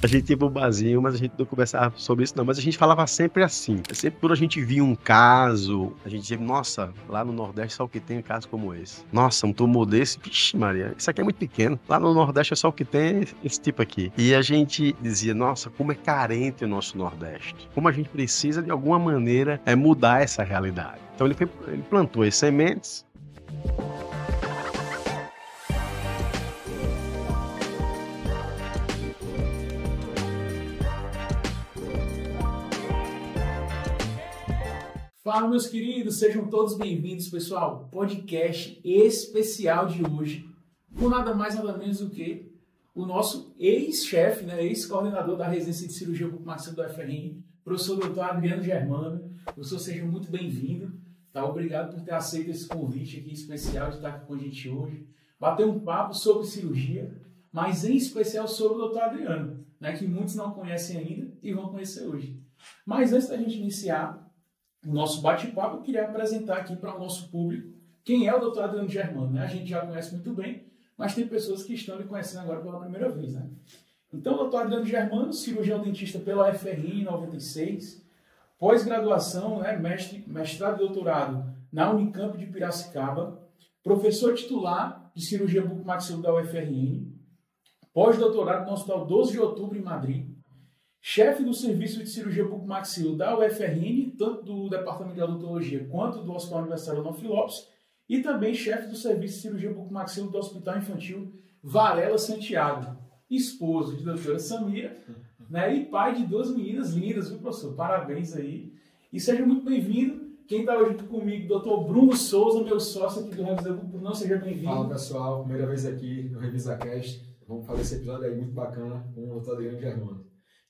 A gente ia pro barzinho, mas a gente não conversava sobre isso não, mas a gente falava sempre assim, sempre quando a gente via um caso, a gente dizia: "Nossa, lá no Nordeste só o que tem caso como esse. Nossa, um tumor desse, vixe Maria, isso aqui é muito pequeno. Lá no Nordeste é só o que tem esse tipo aqui". E a gente dizia: "Nossa, como é carente o nosso Nordeste. Como a gente precisa de alguma maneira, mudar essa realidade". Então ele plantou as sementes. Fala, meus queridos, sejam todos bem-vindos, pessoal. Podcast especial de hoje, com nada mais nada menos do que o nosso ex-chefe, né, ex-coordenador da residência de cirurgia bucomaxilo do UFRN, professor Dr. Adriano Germano. Professor, seja muito bem-vindo. Tá? Obrigado por ter aceito esse convite aqui especial de estar aqui com a gente hoje. Bater um papo sobre cirurgia, mas em especial sobre o Dr. Adriano, né, que muitos não conhecem ainda e vão conhecer hoje. Mas antes da gente iniciar o nosso bate-papo, eu queria apresentar aqui para o nosso público quem é o Dr. Adriano Germano, né? A gente já conhece muito bem, mas tem pessoas que estão lhe conhecendo agora pela primeira vez, né? Então, o Dr. Adriano Germano, cirurgião dentista pela UFRN em 96, pós-graduação, né? Mestrado e doutorado na Unicamp de Piracicaba, professor titular de cirurgia bucomaxilo da UFRN, pós-doutorado no Hospital 12 de Outubro em Madrid, chefe do Serviço de Cirurgia Bucomaxilo da UFRN, tanto do Departamento de Odontologia quanto do Hospital Universitário Adolfo Lopes, e também chefe do Serviço de Cirurgia Bucomaxilo do Hospital Infantil Varela Santiago, esposo de doutora Samira, né, e pai de duas meninas lindas, viu, professor? Parabéns aí. E seja muito bem-vindo. Quem está hoje aqui comigo, doutor Bruno Souza, meu sócio aqui do Revisa Buco. Bruno, seja bem-vindo. Fala, pessoal. Primeira vez aqui no RevisaCast. Vamos fazer esse episódio aí muito bacana com o doutor Adriano Germano.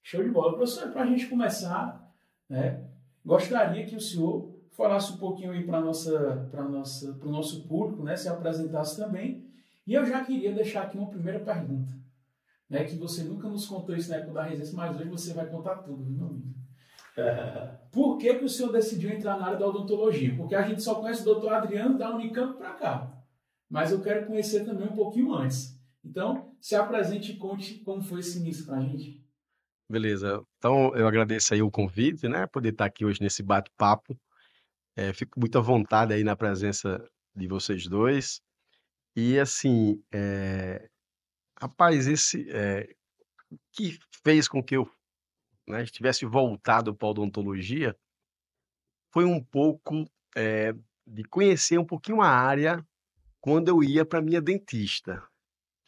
Show de bola. Professor, para a gente começar, né, gostaria que o senhor falasse um pouquinho aí para o nosso público, né, se apresentasse também. E eu já queria deixar aqui uma primeira pergunta, né, que você nunca nos contou isso na época da residência, mas hoje você vai contar tudo, viu, meu amigo? Por que o senhor decidiu entrar na área da odontologia? Porque a gente só conhece o doutor Adriano da Unicamp para cá, mas eu quero conhecer também um pouquinho antes. Então, se apresente e conte como foi esse início para a gente. Beleza. Então, eu agradeço aí o convite, né? Poder estar aqui hoje nesse bate-papo. Fico muito à vontade aí na presença de vocês dois. E assim, rapaz, o que fez com que eu, né, estivesse voltado para a odontologia foi um pouco de conhecer um pouquinho a área quando eu ia para minha dentista,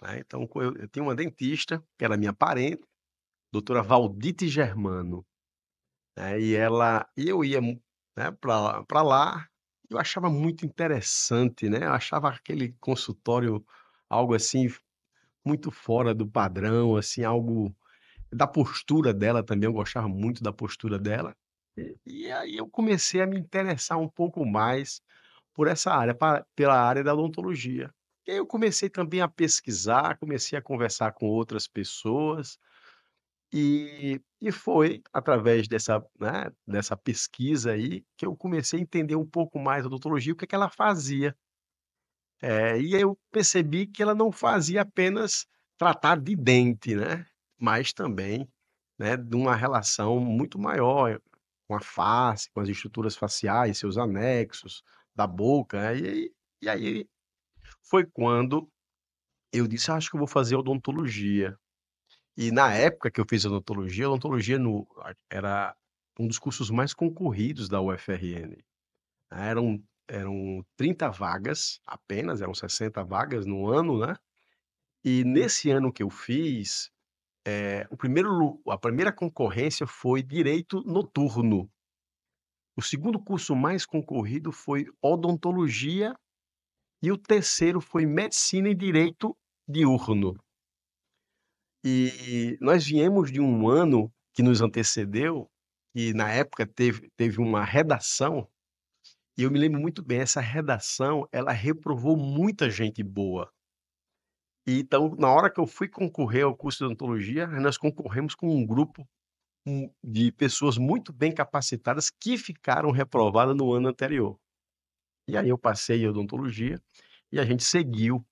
né? Então, eu tinha uma dentista que era minha parente, doutora Valdite Germano. Né, e eu ia, né, para lá, eu achava muito interessante, né, eu achava aquele consultório algo, assim, muito fora do padrão, assim, algo da postura dela também, eu gostava muito da postura dela. E aí eu comecei a me interessar um pouco mais por essa área, pela área da odontologia. E aí eu comecei também a pesquisar, comecei a conversar com outras pessoas, e foi através dessa, né, dessa pesquisa aí, que eu comecei a entender um pouco mais a odontologia, o que é que ela fazia. E aí eu percebi que ela não fazia apenas tratar de dente, né, mas também, né, de uma relação muito maior com a face, com as estruturas faciais, seus anexos, da boca, né, e aí foi quando eu disse: "Acho que eu vou fazer odontologia". E na época que eu fiz odontologia, era um dos cursos mais concorridos da UFRN, né, eram 30 vagas apenas, eram 60 vagas no ano, né, e nesse ano que eu fiz, a primeira concorrência foi direito noturno. O segundo curso mais concorrido foi odontologia e o terceiro foi medicina e direito diurno. E nós viemos de um ano que nos antecedeu, e na época teve uma redação, e eu me lembro muito bem, essa redação, ela reprovou muita gente boa. E então, na hora que eu fui concorrer ao curso de odontologia, nós concorremos com um grupo, de pessoas muito bem capacitadas que ficaram reprovadas no ano anterior. E aí eu passei em odontologia, e a gente seguiu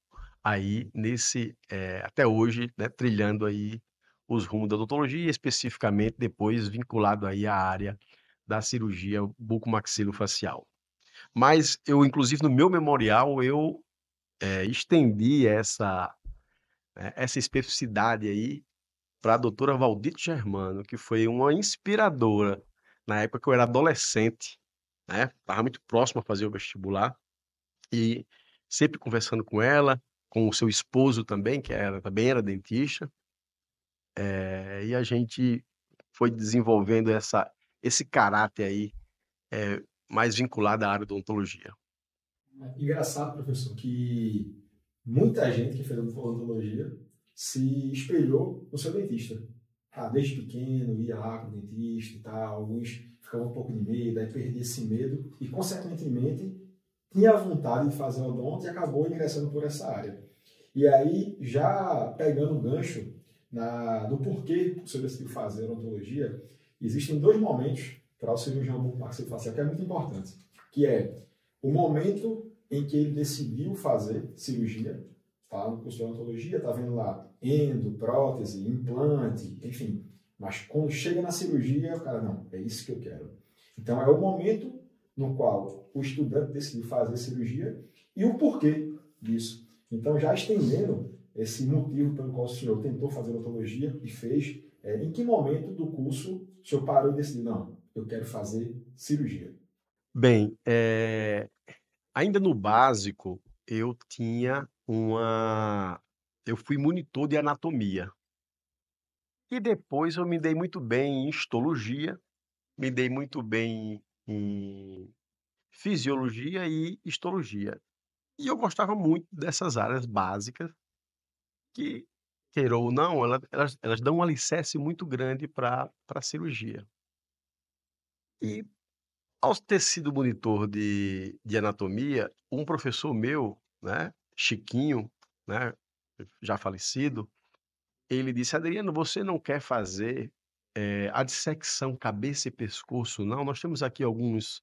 aí até hoje, né, trilhando aí os rumos da odontologia, especificamente depois vinculado aí à área da cirurgia bucomaxilofacial. Mas eu, inclusive, no meu memorial, eu estendi essa especificidade aí para a doutora Valdite Germano, que foi uma inspiradora na época que eu era adolescente, né? Estava muito próximo a fazer o vestibular e sempre conversando com ela, com o seu esposo também, também era dentista, e a gente foi desenvolvendo esse caráter aí, mais vinculado à área da odontologia. Engraçado, professor, que muita gente que fez odontologia se espelhou no seu dentista. Ah, desde pequeno ia lá com o dentista e tal, alguns ficavam um pouco de medo, aí perdia esse medo e, consequentemente, tinha vontade de fazer odonto e acabou ingressando por essa área. E aí, já pegando o gancho no porquê o senhor decidiu fazer odontologia, existem dois momentos para o cirurgião bucomaxilofacial que é muito importante, que é o momento em que ele decidiu fazer cirurgia, está no curso de odontologia, está vendo lá endo, prótese, implante, enfim. Mas quando chega na cirurgia, o cara, não, é isso que eu quero. Então, é o momento no qual o estudante decidiu fazer cirurgia e o porquê disso. Então, já estendendo esse motivo pelo qual o senhor tentou fazer odontologia e fez, em que momento do curso o senhor parou e decidiu, não, eu quero fazer cirurgia? Bem, ainda no básico, eu fui monitor de anatomia. E depois eu me dei muito bem em histologia, me dei muito bem em fisiologia e histologia. E eu gostava muito dessas áreas básicas que, queira ou não, elas dão um alicerce muito grande para a cirurgia. E ao ter sido monitor de anatomia, um professor meu, né, Chiquinho, né, já falecido, ele disse: "Adriano, você não quer fazer, a dissecção cabeça e pescoço, não? Nós temos aqui algumas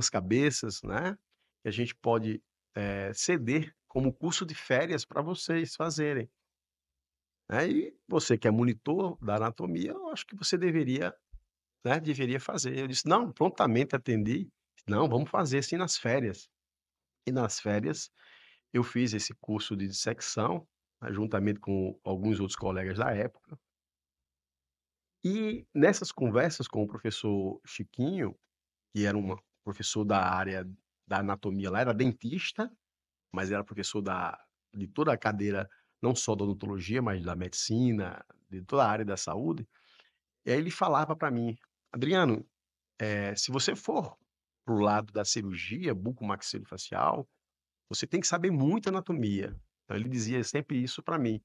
cabeças, né, que a gente pode, ceder como curso de férias para vocês fazerem. Né, e você que é monitor da anatomia, eu acho que você deveria fazer". Eu disse: "Não", prontamente atendi. "Não, vamos fazer sim nas férias". E nas férias eu fiz esse curso de dissecção, né, juntamente com alguns outros colegas da época. E nessas conversas com o professor Chiquinho, que era professor da área da anatomia lá, era dentista, mas era professor de toda a cadeira, não só da odontologia, mas da medicina, de toda a área da saúde. E aí ele falava para mim: "Adriano, se você for para o lado da cirurgia bucomaxilofacial, você tem que saber muito anatomia". Então ele dizia sempre isso para mim.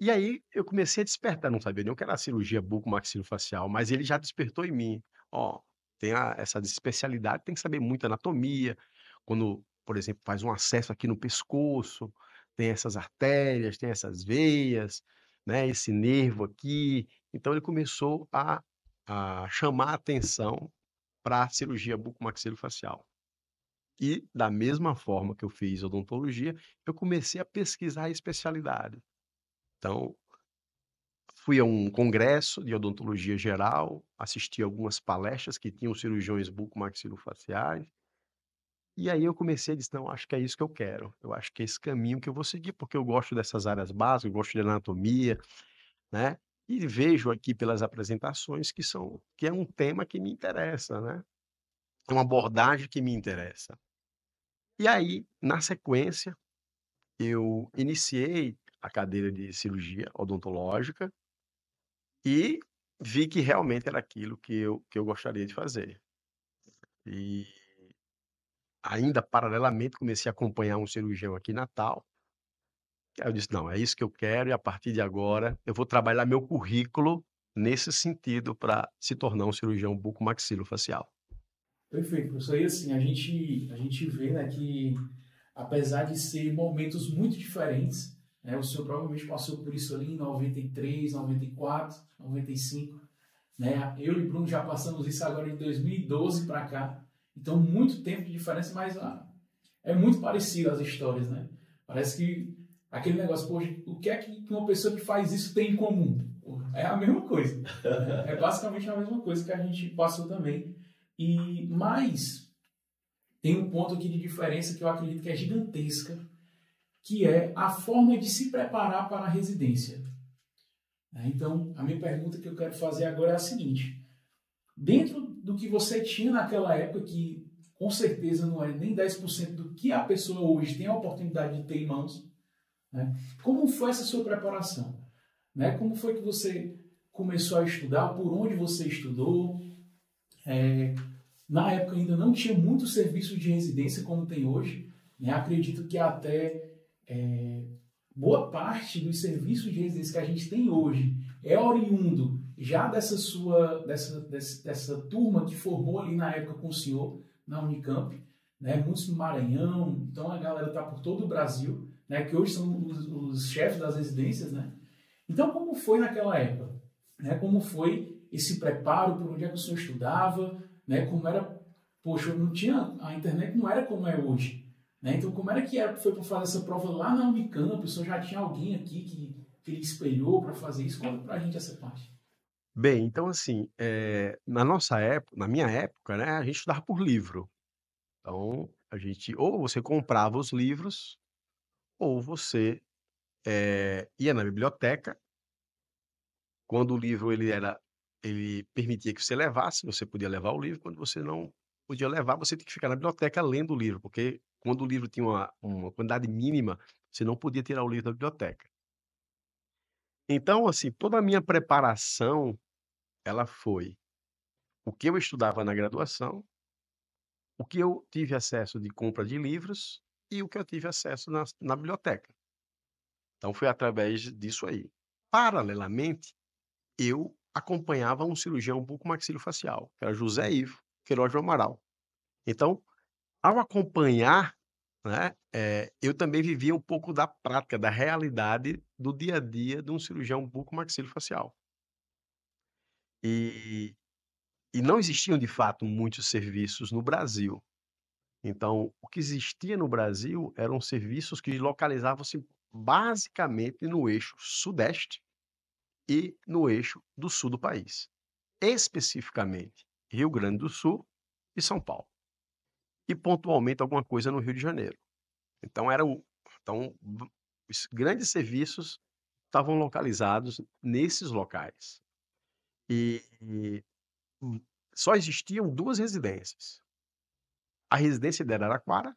E aí eu comecei a despertar, não sabia nem o que era a cirurgia bucomaxilofacial, mas ele já despertou em mim: "Ó, tem essa especialidade, tem que saber muito anatomia, quando, por exemplo, faz um acesso aqui no pescoço, tem essas artérias, tem essas veias, né, esse nervo aqui". Então ele começou a chamar a atenção para a cirurgia bucomaxilofacial. E da mesma forma que eu fiz odontologia, eu comecei a pesquisar a especialidade. Então, fui a um congresso de odontologia geral, assisti algumas palestras que tinham cirurgiões bucomaxilofaciais, e aí eu comecei a dizer: "Não, acho que é isso que eu quero, eu acho que é esse caminho que eu vou seguir, porque eu gosto dessas áreas básicas, eu gosto de anatomia", né, e vejo aqui pelas apresentações que é um tema que me interessa, né, é uma abordagem que me interessa. E aí, na sequência, eu iniciei a cadeira de cirurgia odontológica e vi que realmente era aquilo que eu gostaria de fazer. E ainda paralelamente comecei a acompanhar um cirurgião aqui em Natal, aí eu disse: "Não, é isso que eu quero e a partir de agora eu vou trabalhar meu currículo nesse sentido para se tornar um cirurgião bucomaxilofacial". Perfeito, professor. E assim, a gente vê, né, que apesar de ser momentos muito diferentes, né, o senhor provavelmente passou por isso ali em 93, 94, 95, né? Eu e Bruno já passamos isso agora em 2012 para cá. Então, muito tempo de diferença, mas é muito parecido as histórias, né? Parece que Aquele negócio, poxa, o que é que uma pessoa que faz isso tem em comum? Porra, é a mesma coisa. É basicamente a mesma coisa que a gente passou também. Mas tem um ponto aqui de diferença que eu acredito que é gigantesca, que é a forma de se preparar para a residência. Então, a minha pergunta que eu quero fazer agora é a seguinte. Dentro do que você tinha naquela época, que com certeza não é nem 10% do que a pessoa hoje tem a oportunidade de ter em mãos, né? Como foi essa sua preparação? Né? Como foi que você começou a estudar? Por onde você estudou? Na época ainda não tinha muitos serviços de residência como tem hoje. Né? Acredito que até boa parte dos serviços de residência que a gente tem hoje é oriundo já dessa turma que formou ali na época com o senhor na Unicamp, né? Muitos no Maranhão, então a galera está por todo o Brasil, né? Que hoje são os chefes das residências, né? Então como foi naquela época? Né? Como foi esse preparo, por onde é que o senhor estudava, né? Como era, poxa, não tinha, a internet não era como é hoje. Né? Então, como era que foi para fazer essa prova lá na Unicamp? O senhor já tinha alguém aqui que ele espelhou para fazer isso? Conta para a gente essa parte. Bem, então assim, na nossa época, na minha época, né, a gente estudava por livro. Então, a gente ou você comprava os livros, ou você ia na biblioteca. Quando o livro ele permitia que você levasse, você podia levar o livro. Quando você não podia levar, você tinha que ficar na biblioteca lendo o livro, porque quando o livro tinha uma quantidade mínima, você não podia tirar o livro da biblioteca. Então, assim, toda a minha preparação, ela foi o que eu estudava na graduação, o que eu tive acesso de compra de livros e o que eu tive acesso na biblioteca. Então foi através disso aí. Paralelamente, eu acompanhava um cirurgião bucomaxilofacial, que era José Ivo Queiroz do Amaral. Então, ao acompanhar, né, eu também vivia um pouco da prática, da realidade do dia a dia de um cirurgião bucomaxilofacial. E não existiam, de fato, muitos serviços no Brasil. Então, o que existia no Brasil eram serviços que localizavam-se basicamente no eixo sudeste e no eixo do sul do país, especificamente Rio Grande do Sul e São Paulo, e pontualmente alguma coisa no Rio de Janeiro. Então, os grandes serviços estavam localizados nesses locais. E só existiam duas residências. A residência de Araraquara,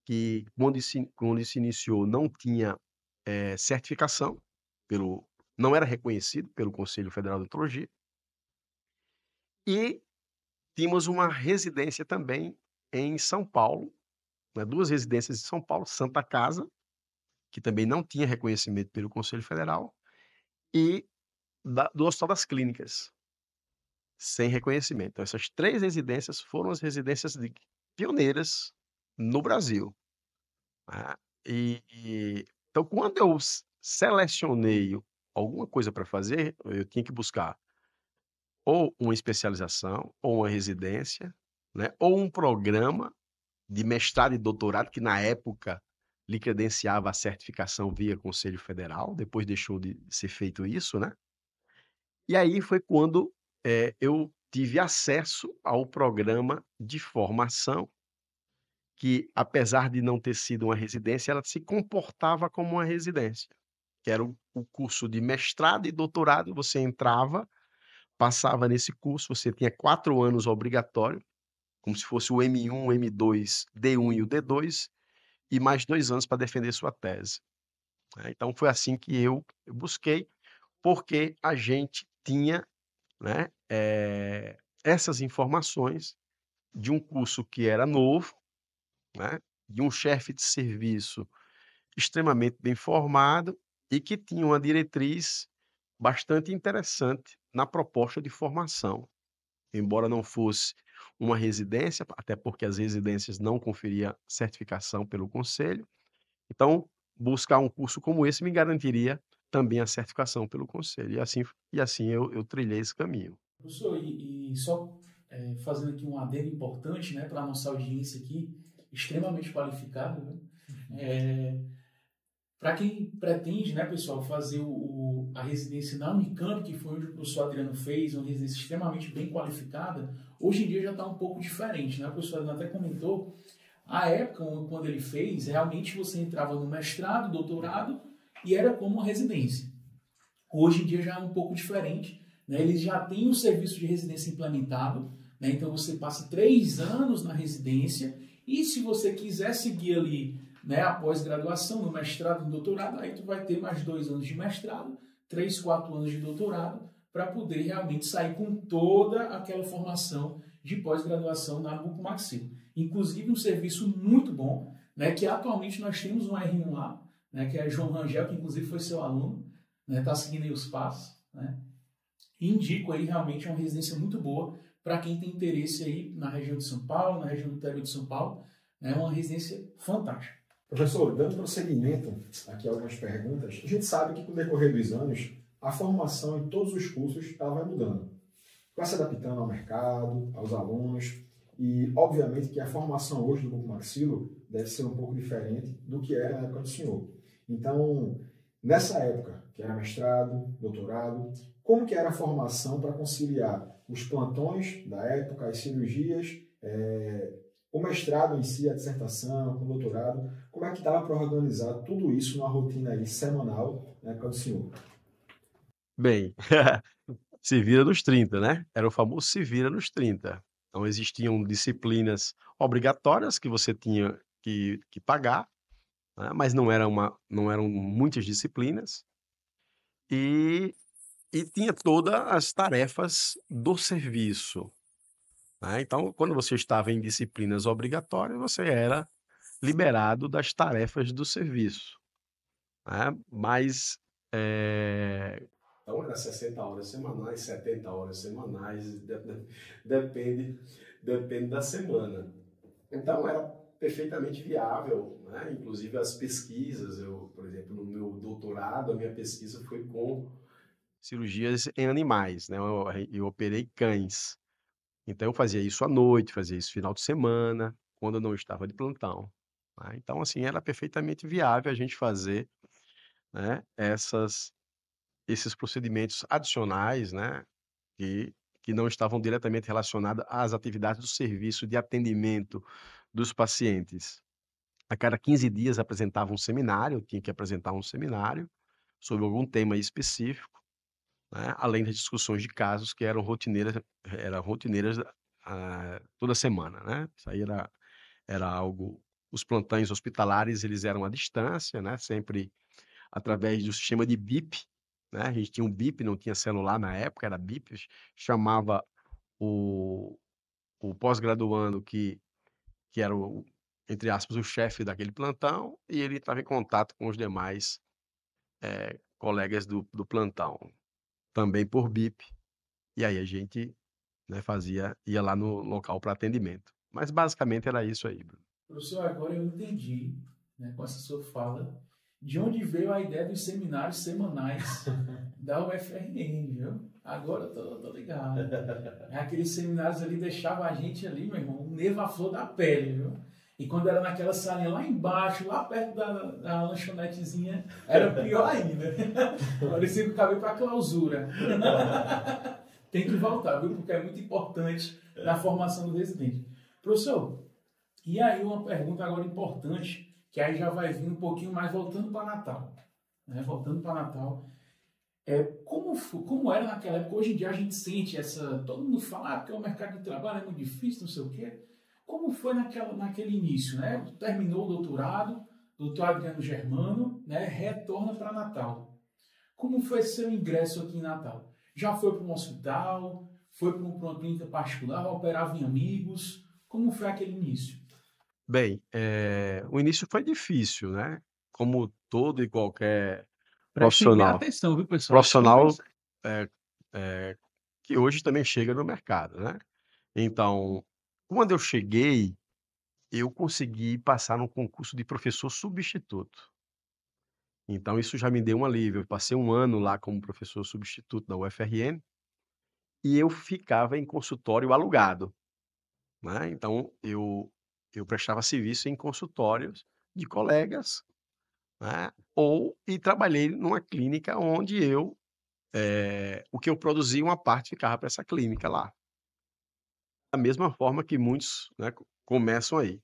que quando se iniciou não tinha certificação, não era reconhecido pelo Conselho Federal de Odontologia, e tínhamos uma residência também em São Paulo, né, duas residências em São Paulo, Santa Casa, que também não tinha reconhecimento pelo Conselho Federal, e do Hospital das Clínicas, sem reconhecimento. Então, essas três residências foram as residências pioneiras no Brasil. Né? Então, quando eu selecionei alguma coisa para fazer, eu tinha que buscar ou uma especialização, ou uma residência, né? Ou um programa de mestrado e doutorado, que na época lhe credenciava a certificação via Conselho Federal, depois deixou de ser feito isso, né? E aí foi quando eu tive acesso ao programa de formação, que apesar de não ter sido uma residência, ela se comportava como uma residência, que era o curso de mestrado e doutorado. Você entrava, passava nesse curso, você tinha 4 anos obrigatório, como se fosse o M1, o M2, D1 e o D2, e mais 2 anos para defender sua tese. Então foi assim que eu busquei, porque a gente tinha, né, essas informações de um curso que era novo, né, de um chefe de serviço extremamente bem formado e que tinha uma diretriz bastante interessante na proposta de formação. Embora não fosse uma residência, até porque as residências não conferiam certificação pelo conselho, então buscar um curso como esse me garantiria também a certificação pelo conselho, e assim eu trilhei esse caminho. Professor, e só fazendo aqui um adendo importante, né, para a nossa audiência aqui, extremamente qualificada, né? Para quem pretende, né, pessoal, fazer a residência na Unicamp, que foi onde o professor Adriano fez, uma residência extremamente bem qualificada, hoje em dia já está um pouco diferente, né? O professor Adriano até comentou, a época quando ele fez, realmente você entrava no mestrado, doutorado, e era como uma residência. Hoje em dia já é um pouco diferente, né? Eles já têm o serviço de residência implementado, né? Então você passa 3 anos na residência, e se você quiser seguir ali, né, a pós-graduação, no mestrado, no doutorado, aí tu vai ter mais 2 anos de mestrado, 3, 4 anos de doutorado, para poder realmente sair com toda aquela formação de pós-graduação na Bucomaxilo. Inclusive um serviço muito bom, né, que atualmente nós temos um R1 lá, né, que é João Rangel, que inclusive foi seu aluno, né, tá seguindo aí os passos, né, e indico aí realmente uma residência muito boa para quem tem interesse aí na região de São Paulo, na região do interior de São Paulo, é uma residência fantástica. Professor, dando prosseguimento aqui a algumas perguntas, a gente sabe que com o decorrer dos anos, a formação em todos os cursos ela vai mudando. Vai se adaptando ao mercado, aos alunos, e obviamente que a formação hoje do Bucomaxilo deve ser um pouco diferente do que era na época do senhor. Então, nessa época, que era mestrado, doutorado, como que era a formação para conciliar os plantões da época, as cirurgias, o mestrado em si, a dissertação, o doutorado, como é que dava para organizar tudo isso numa rotina aí semanal na época do senhor? Bem, se vira nos 30, né? Era o famoso se vira nos 30. Então existiam disciplinas obrigatórias que você tinha que pagar, né? Mas não eram muitas disciplinas, e tinha todas as tarefas do serviço, né? Então, quando você estava em disciplinas obrigatórias, você era liberado das tarefas do serviço, né? Mas, então era 60 horas semanais, 70 horas semanais, depende da semana. Então era perfeitamente viável, né? Inclusive as pesquisas, por exemplo, no meu doutorado, a minha pesquisa foi com cirurgias em animais, né? Eu operei cães. Então eu fazia isso à noite, fazia isso final de semana, quando eu não estava de plantão, né? Então, assim, era perfeitamente viável a gente fazer, né, esses procedimentos adicionais, né, que não estavam diretamente relacionados às atividades do serviço de atendimento dos pacientes. A cada 15 dias apresentava um seminário, eu tinha que apresentar um seminário sobre algum tema específico, né, além das discussões de casos que eram rotineiras, toda semana, né. Isso aí era algo, os plantões hospitalares, eles eram à distância, né, sempre através do sistema de BIP, né, a gente tinha um BIP, não tinha celular na época, era BIP, chamava o pós-graduando que era o, entre aspas, o chefe daquele plantão, e ele estava em contato com os demais, colegas do plantão, também por BIP, e aí a gente, né, ia lá no local para atendimento. Mas basicamente era isso aí, Bruno. Professor, agora eu entendi, né, com essa sua fala, de onde veio a ideia dos seminários semanais da UFRN, viu? Agora eu tô ligado. Aqueles seminários ali deixavam a gente ali, meu irmão, um nervo à flor da pele, viu? E quando era naquela salinha lá embaixo, lá perto da lanchonetezinha, era pior ainda. Parecia que eu acabei para a clausura. Tem que voltar, viu? Porque é muito importante na formação do residente. Professor, e aí uma pergunta agora importante, que aí já vai vir um pouquinho mais voltando para Natal. Né? Voltando para Natal. Como era naquela época? Hoje em dia a gente sente essa... Todo mundo fala porque o mercado de trabalho é muito difícil, não sei o quê. Como foi naquele início, né? Terminou o doutorado, doutor Adriano Germano, né? Retorna para Natal. Como foi seu ingresso aqui em Natal? Já foi para um hospital? Foi para uma clínica particular? Operava em amigos? Como foi aquele início? Bem, o início foi difícil, né, como todo e qualquer Prestem bem profissional atenção, viu, pessoal? profissional, eh que hoje também chega no mercado, né. Então, quando eu cheguei, eu consegui passar no concurso de professor substituto. Então isso já me deu um alívio, eu passei 1 ano lá como professor substituto da UFRN, e eu ficava em consultório alugado, né. Então eu prestava serviço em consultórios de colegas, né, ou e trabalhei numa clínica onde o que eu produzia, uma parte ficava para essa clínica lá. Da mesma forma que muitos, né, começam aí.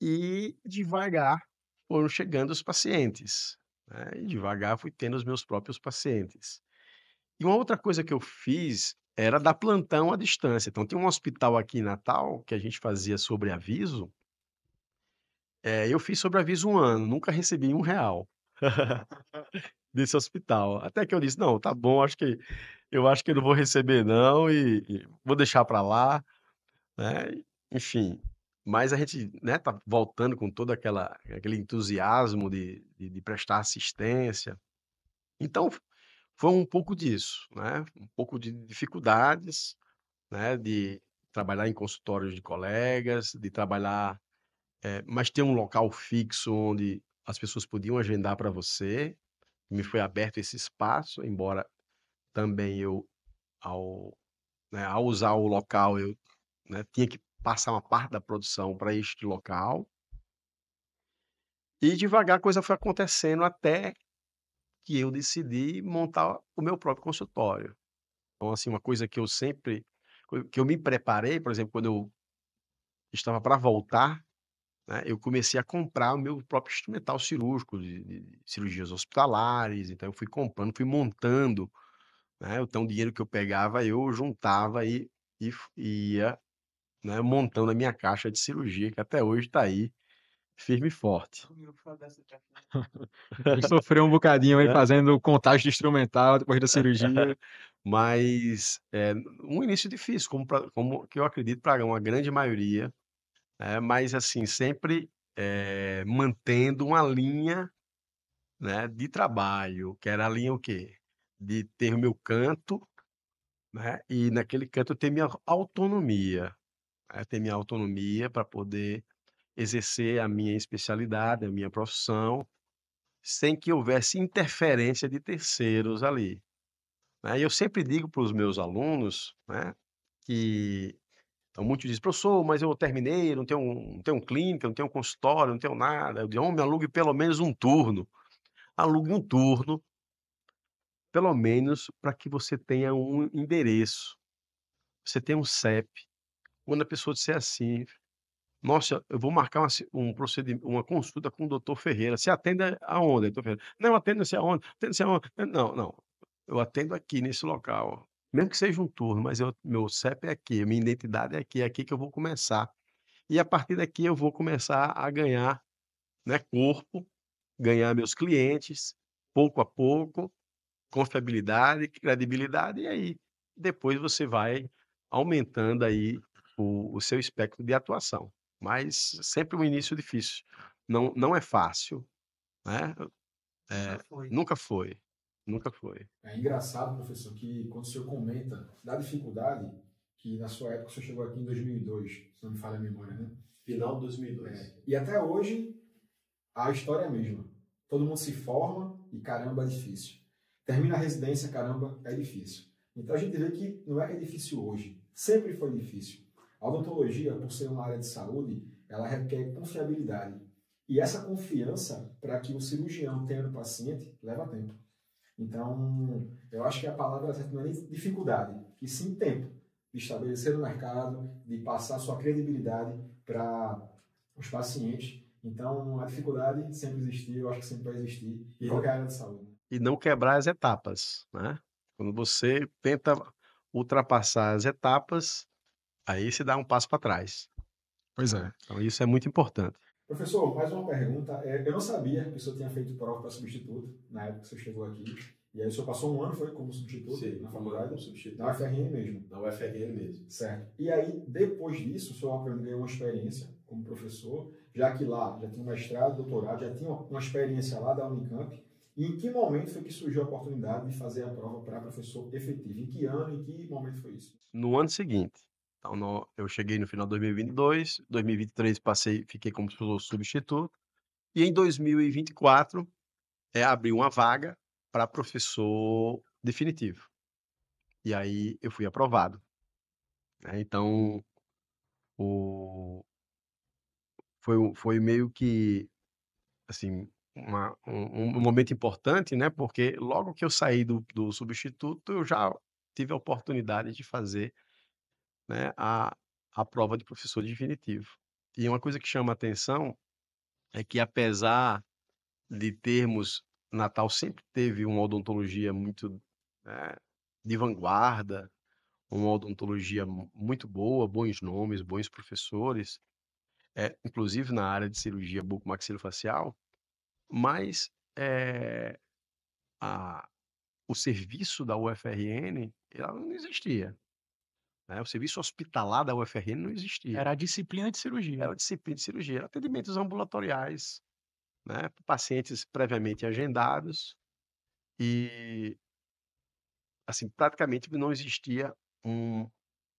E devagar foram chegando os pacientes, né, e devagar fui tendo os meus próprios pacientes. E uma outra coisa que eu fiz era dar plantão à distância. Então tem um hospital aqui em Natal que a gente fazia sobreaviso, eu fiz sobreaviso 1 ano, nunca recebi R$ 1 desse hospital. Até que eu disse: "Não, tá bom, acho que eu não vou receber não e vou deixar para lá", né, enfim. Mas a gente, né, tá voltando com todo aquele entusiasmo de prestar assistência. Então foi um pouco disso, né, um pouco de dificuldades, né, de trabalhar em consultórios de colegas, de trabalhar, mas ter um local fixo onde as pessoas podiam agendar para você. Me foi aberto esse espaço, embora também eu, ao, né, ao usar o local, eu, né, tinha que passar uma parte da produção para este local. E devagar a coisa foi acontecendo até que eu decidi montar o meu próprio consultório. Então, assim, uma coisa que eu sempre que eu me preparei, por exemplo, quando eu estava para voltar, né, eu comecei a comprar o meu próprio instrumental cirúrgico de cirurgias hospitalares, então eu fui comprando, fui montando, né, então o dinheiro que eu pegava eu juntava e ia, né, montando a minha caixa de cirurgia, que até hoje está aí, firme e forte. Ele sofreu um bocadinho aí É. fazendo contagem de instrumental depois da cirurgia. Mas, um início difícil, como que eu acredito para uma grande maioria, mas assim, sempre, mantendo uma linha, né, de trabalho, que era a linha o quê? De ter o meu canto, né, e naquele canto eu ter minha autonomia, ter minha autonomia para poder exercer a minha especialidade, a minha profissão, sem que houvesse interferência de terceiros ali, né. E eu sempre digo para os meus alunos, né, que então muitos dizem: "Professor, mas eu terminei, não tenho clínica, não tenho consultório, não tenho nada". Eu digo: "Homem, alugue pelo menos um turno". Alugue um turno, pelo menos para que você tenha um endereço, você tenha um CEP. Quando a pessoa disser assim: "Nossa, eu vou marcar uma consulta com o doutor Ferreira", você atende aonde, doutor Ferreira? "Não, eu atendo não sei aonde, atendo não sei aonde". Não, não, eu atendo aqui nesse local, mesmo que seja um turno, mas meu CEP é aqui, minha identidade é aqui que eu vou começar. E a partir daqui eu vou começar a ganhar, né, corpo, ganhar meus clientes, pouco a pouco, confiabilidade, credibilidade, e aí depois você vai aumentando aí o seu espectro de atuação. Mas sempre um início difícil. Não é fácil, né, Nunca foi. nunca foi, nunca foi. É engraçado, professor, que quando o senhor comenta da dificuldade, que na sua época o senhor chegou aqui em 2002, se não me falha a memória, né? Final de 2002. E até hoje a história é a mesma. Todo mundo se forma e caramba é difícil. Termina a residência, caramba, é difícil. Então a gente vê que não é que é difícil hoje, sempre foi difícil. A odontologia, por ser uma área de saúde, ela requer confiabilidade. E essa confiança, para que o cirurgião tenha no paciente, leva tempo. Então, eu acho que a palavra certa não é nem dificuldade, e sim tempo de estabelecer o mercado, de passar sua credibilidade para os pacientes. Então, a dificuldade sempre existiu, eu acho que sempre vai existir em qualquer área de saúde. E não quebrar as etapas, né. Quando você tenta ultrapassar as etapas, aí você dá um passo para trás, Pois né. é. Então isso é muito importante. Professor, mais uma pergunta. Eu não sabia que o senhor tinha feito prova para substituto na época que o senhor chegou aqui. E aí o senhor passou um ano, foi, como substituto na faculdade? Como substituto. Na UFRN mesmo? Na UFRN mesmo. Certo. E aí, depois disso, o senhor aprendeu uma experiência como professor, já que lá já tinha um mestrado, doutorado, já tinha uma experiência lá da Unicamp. E em que momento foi que surgiu a oportunidade de fazer a prova para professor efetivo? Em que ano, em que momento foi isso? No ano seguinte, então eu cheguei no final de 2022, 2023 fiquei como professor substituto, e em 2024, abriu uma vaga para professor definitivo. E aí eu fui aprovado, né, então o foi meio que, assim, um momento importante, né, porque logo que eu saí do substituto, eu já tive a oportunidade de fazer, né, a prova de professor definitivo. E uma coisa que chama a atenção é que apesar de termos Natal sempre teve uma odontologia muito, eh, de vanguarda, uma odontologia muito boa, bons nomes, bons professores, inclusive na área de cirurgia bucomaxilofacial, mas, a o serviço da UFRN, ela não existia, né, o serviço hospitalar da UFRN não existia. Era a disciplina de cirurgia. Era disciplina de cirurgia, era atendimentos ambulatoriais, né, pacientes previamente agendados e, assim, praticamente não existia um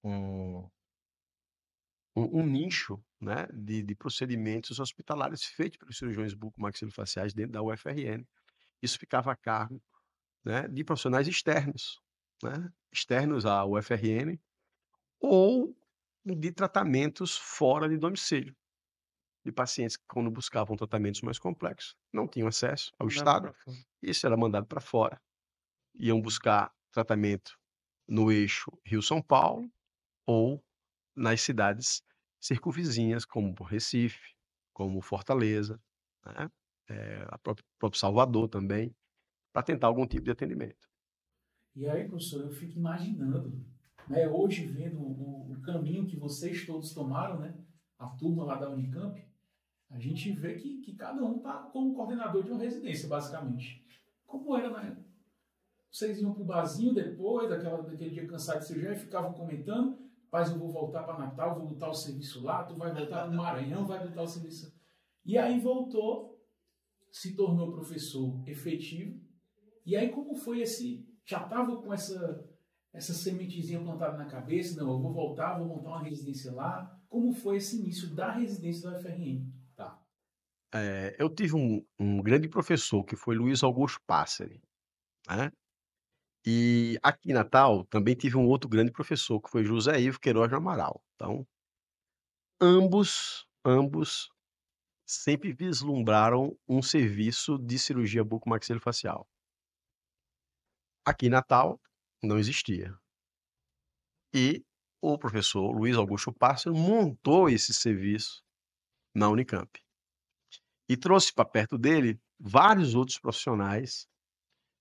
um um nicho, né, de procedimentos hospitalares feitos pelos cirurgiões bucomaxilofaciais dentro da UFRN. Isso ficava a cargo, né, de profissionais externos, né, externos à UFRN ou de tratamentos fora de domicílio, de pacientes que quando buscavam tratamentos mais complexos, não tinham acesso ao Mandava estado, pra fora. isso era mandado para fora. Iam buscar tratamento no eixo Rio-São Paulo ou nas cidades circunvizinhas, como Recife, como Fortaleza, né, a próprio Salvador também, para tentar algum tipo de atendimento. E aí, professor, eu fico imaginando, né, hoje vendo o caminho que vocês todos tomaram, né, a turma lá da Unicamp, a gente vê que cada um está como coordenador de uma residência, basicamente. Como era, né? Vocês iam pro barzinho depois, daquele dia cansado de cirurgia, e ficavam comentando, mas eu vou voltar para Natal, vou botar o serviço lá, tu vai voltar para o Maranhão, vai botar o serviço. E aí voltou, se tornou professor efetivo. E aí como foi esse... Já estava com essa sementezinha plantada na cabeça? Não, eu vou voltar, vou montar uma residência lá. Como foi esse início da residência da UFRN? Tá. Eu tive um grande professor que foi Luiz Augusto Pássari, né, e aqui em Natal também tive um outro grande professor que foi José Ivo Queiroz de Amaral. Então, ambos sempre vislumbraram um serviço de cirurgia bucomaxilofacial. Aqui em Natal não existia. E o professor Luiz Augusto Pássaro montou esse serviço na Unicamp. E trouxe para perto dele vários outros profissionais,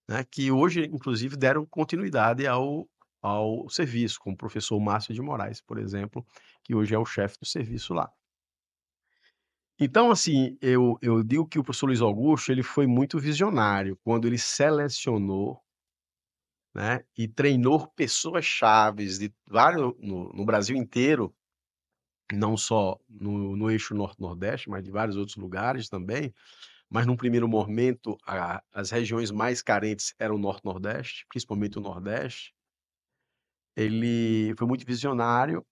né, que hoje, inclusive, deram continuidade ao serviço, como o professor Márcio de Moraes, por exemplo, que hoje é o chefe do serviço lá. Então, assim, eu digo que o professor Luiz Augusto, ele foi muito visionário quando ele selecionou, né, e treinou pessoas chaves de vários no Brasil inteiro, não só no eixo norte-nordeste, mas de vários outros lugares também, mas num primeiro momento as regiões mais carentes eram o norte-nordeste, principalmente o nordeste. Ele foi muito visionário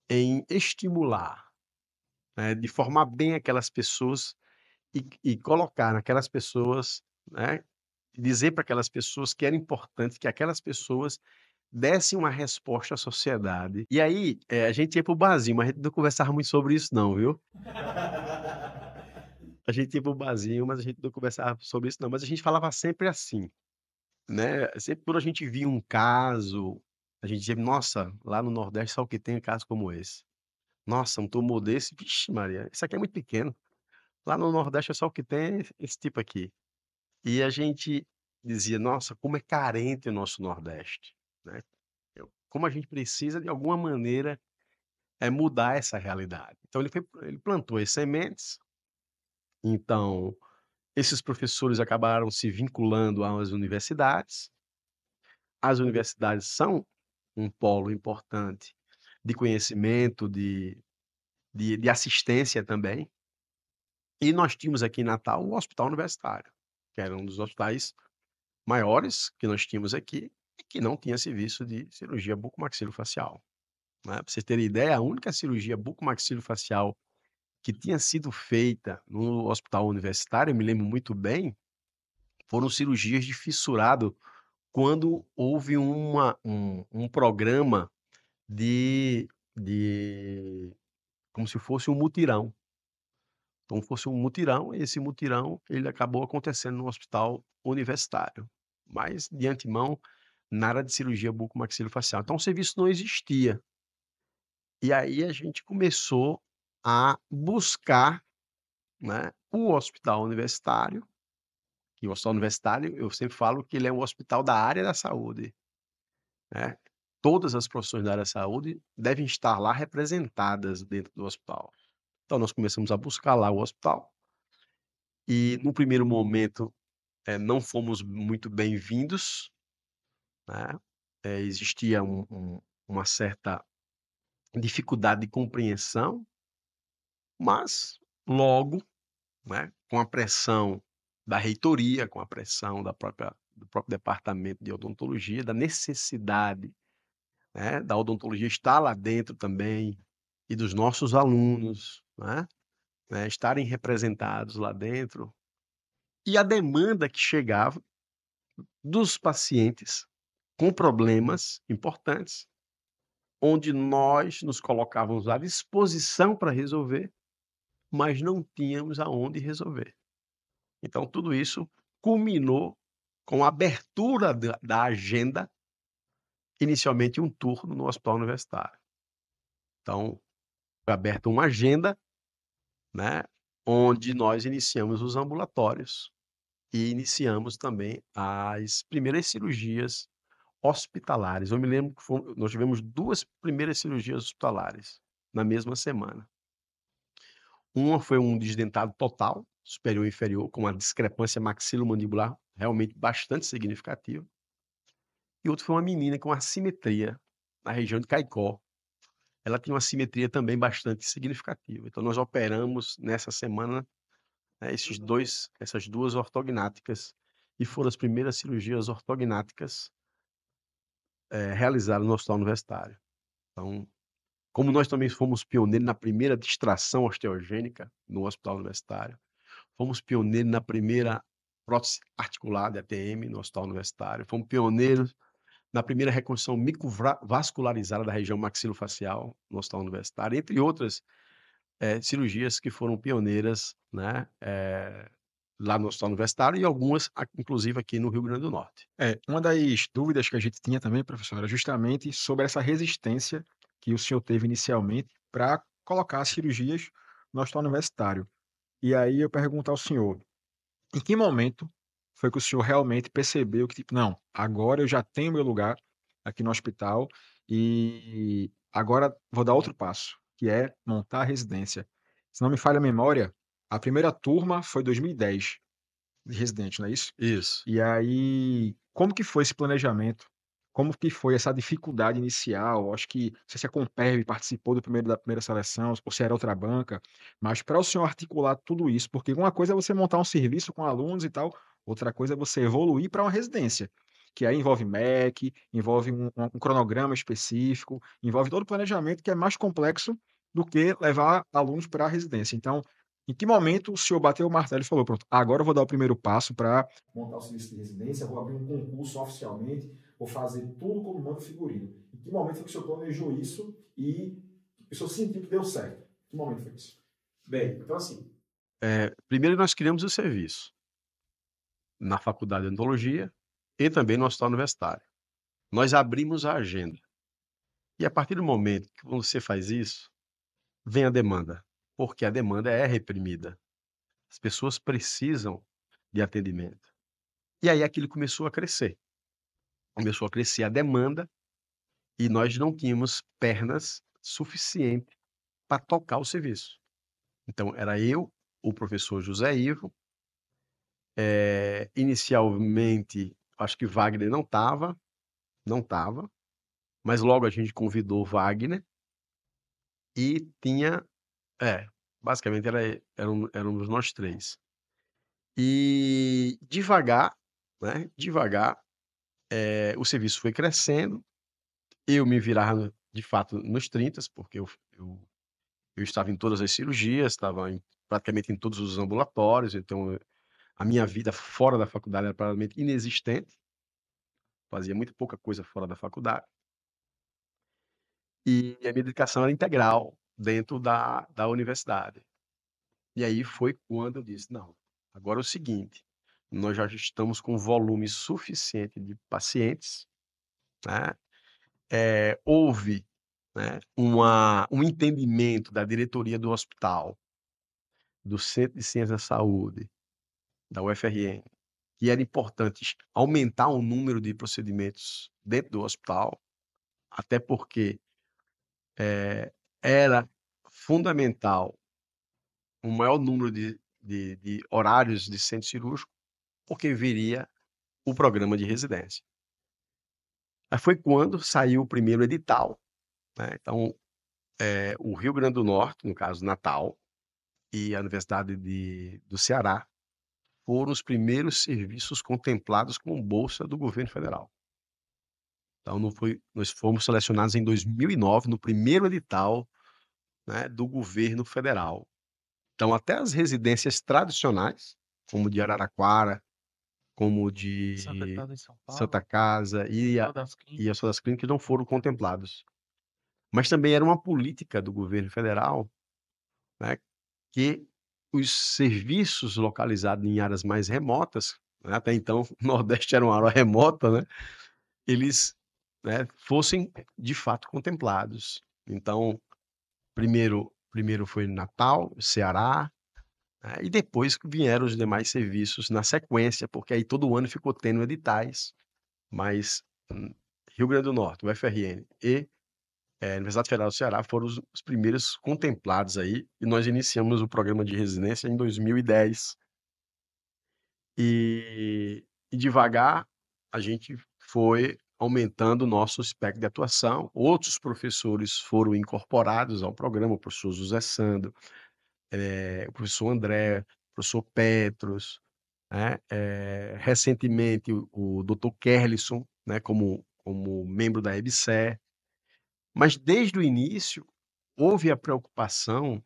em estimular, né, de formar bem aquelas pessoas e colocar naquelas pessoas, né, dizer para aquelas pessoas que era importante que aquelas pessoas dessem uma resposta à sociedade. E aí, a gente ia para o barzinho, mas a gente não conversava muito sobre isso não, viu. A gente ia para o barzinho, mas a gente não conversava sobre isso não, mas a gente falava sempre assim, né, sempre quando a gente via um caso, a gente dizia: "Nossa, lá no Nordeste só o que tem é caso como esse. Nossa, um tumor desse, vixe Maria, isso aqui é muito pequeno. Lá no Nordeste é só o que tem é esse tipo aqui". E a gente dizia: "Nossa, como é carente o nosso Nordeste", né. Como a gente precisa de alguma maneira, mudar essa realidade. Então ele plantou as sementes, então esses professores acabaram se vinculando às universidades. As universidades são um polo importante de conhecimento, de assistência também. E nós tínhamos aqui em Natal o Hospital Universitário, que era um dos hospitais maiores que nós tínhamos aqui e que não tinha serviço de cirurgia bucomaxilofacial, né. Pra vocês terem ideia, a única cirurgia bucomaxilofacial que tinha sido feita no hospital universitário, eu me lembro muito bem, foram cirurgias de fissurado quando houve um programa de como se fosse um mutirão. Então fosse um mutirão, e esse mutirão ele acabou acontecendo no hospital universitário, mas de antemão, nada de cirurgia bucomaxilofacial. Então o serviço não existia. E aí a gente começou a buscar, né, o hospital universitário, e o hospital universitário eu sempre falo que ele é um hospital da área da saúde, né. Todas as profissões da área da saúde devem estar lá representadas dentro do hospital. Então nós começamos a buscar lá o hospital, e no primeiro momento, não fomos muito bem-vindos, né, existia uma certa dificuldade de compreensão, mas logo, né, com a pressão da reitoria, com a pressão do próprio departamento de odontologia, da necessidade, né, da odontologia estar lá dentro também, e dos nossos alunos, né, estarem representados lá dentro, e a demanda que chegava dos pacientes com problemas importantes, onde nós nos colocávamos à disposição para resolver, mas não tínhamos aonde resolver. Então tudo isso culminou com a abertura da agenda, inicialmente um turno no hospital universitário. Então, foi aberta uma agenda, né, onde nós iniciamos os ambulatórios e iniciamos também as primeiras cirurgias hospitalares. Eu me lembro que nós tivemos 2 primeiras cirurgias hospitalares na mesma semana. Uma foi um desdentado total, superior e inferior, com uma discrepância maxilomandibular realmente bastante significativa. E outro foi uma menina com assimetria na região de Caicó. Ela tinha uma assimetria também bastante significativa. Então nós operamos nessa semana, né, essas 2 ortognáticas, e foram as primeiras cirurgias ortognáticas, realizadas no hospital universitário. Então, como nós também fomos pioneiros na primeira distração osteogênica no hospital universitário, fomos pioneiros na primeira prótese articular de ATM no hospital universitário, fomos pioneiros na primeira reconstrução microvascularizada da região maxilofacial no hospital universitário, entre outras, cirurgias que foram pioneiras, né, lá no hospital universitário, e algumas inclusive aqui no Rio Grande do Norte. Uma das dúvidas que a gente tinha também, professor, era justamente sobre essa resistência que o senhor teve inicialmente para colocar as cirurgias no hospital universitário. E aí eu pergunto ao senhor, em que momento foi que o senhor realmente percebeu que, tipo, não, agora eu já tenho meu lugar aqui no hospital e agora vou dar outro passo, que é montar a residência. Se não me falha a memória, a primeira turma foi 2010 de residente, não é isso? Isso. E aí, como que foi esse planejamento? Como que foi essa dificuldade inicial? Acho que não sei se a Comperv participou da primeira seleção, ou se era outra banca, mas para o senhor articular tudo isso, porque uma coisa é você montar um serviço com alunos e tal, outra coisa é você evoluir para uma residência, que aí envolve MEC, envolve um cronograma específico, envolve todo o planejamento que é mais complexo do que levar alunos para a residência. Então, em que momento o senhor bateu o martelo e falou: "Pronto, agora eu vou dar o primeiro passo para montar o serviço de residência, vou abrir um concurso oficialmente, vou fazer tudo como manda o figurino"? Em que momento foi que o senhor planejou isso e o senhor sentiu que deu certo? Em que momento foi isso? Bem, então assim, Primeiro nós criamos o serviço na faculdade de odontologia e também no hospital universitário. Nós abrimos a agenda. E a partir do momento que você faz isso, vem a demanda, porque a demanda é reprimida. As pessoas precisam de atendimento. E aí aquilo começou a crescer. Começou a crescer a demanda e nós não tínhamos pernas suficiente para tocar o serviço. Então era eu, o professor José Ivo, inicialmente acho que Wagner não estava, mas logo a gente convidou Wagner e tinha basicamente éramos nós 3. E devagar, né, devagar, o serviço foi crescendo, eu me virava de fato nos 30, porque eu estava em todas as cirurgias, estava praticamente em todos os ambulatórios, então a minha vida fora da faculdade era praticamente inexistente, fazia muito pouca coisa fora da faculdade, e a minha dedicação era integral dentro da universidade. E aí foi quando eu disse: "Não, agora é o seguinte, nós já estamos com volume suficiente de pacientes, né, houve, né, um entendimento da diretoria do hospital, do Centro de Ciência da Saúde, da UFRN, que era importante aumentar o número de procedimentos dentro do hospital, até porque, era fundamental um maior número de horários de centro cirúrgico, porque viria o programa de residência. Aí foi quando saiu o primeiro edital, né, então, o Rio Grande do Norte, no caso Natal, e a Universidade do Ceará, foram os primeiros serviços contemplados com bolsa do governo federal. Então não foi nós fomos selecionados em 2009 no primeiro edital, né, do governo federal. Então até as residências tradicionais, como de Araraquara, como Santa de Casa em São Santa Paulo, Casa Hospital das e a Clínicas. Hospital das Clínicas não foram contemplados. Mas também era uma política do governo federal, né, que os serviços localizados em áreas mais remotas, né, até então o Nordeste era uma área remota, né, eles, né, fossem de fato contemplados. Então, primeiro foi Natal, Ceará, né, e depois que vieram os demais serviços na sequência, porque aí todo ano ficou tendo editais, mas, Rio Grande do Norte, UFRN e, Universidade Federal do Ceará foram os primeiros contemplados aí, e nós iniciamos o programa de residência em 2010. E devagar a gente foi aumentando o nosso espectro de atuação, outros professores foram incorporados ao programa, o professor José Sandro, o professor André, o professor Petros, né, recentemente o doutor Kerlisson, né, como membro da EBSER. Mas desde o início, houve a preocupação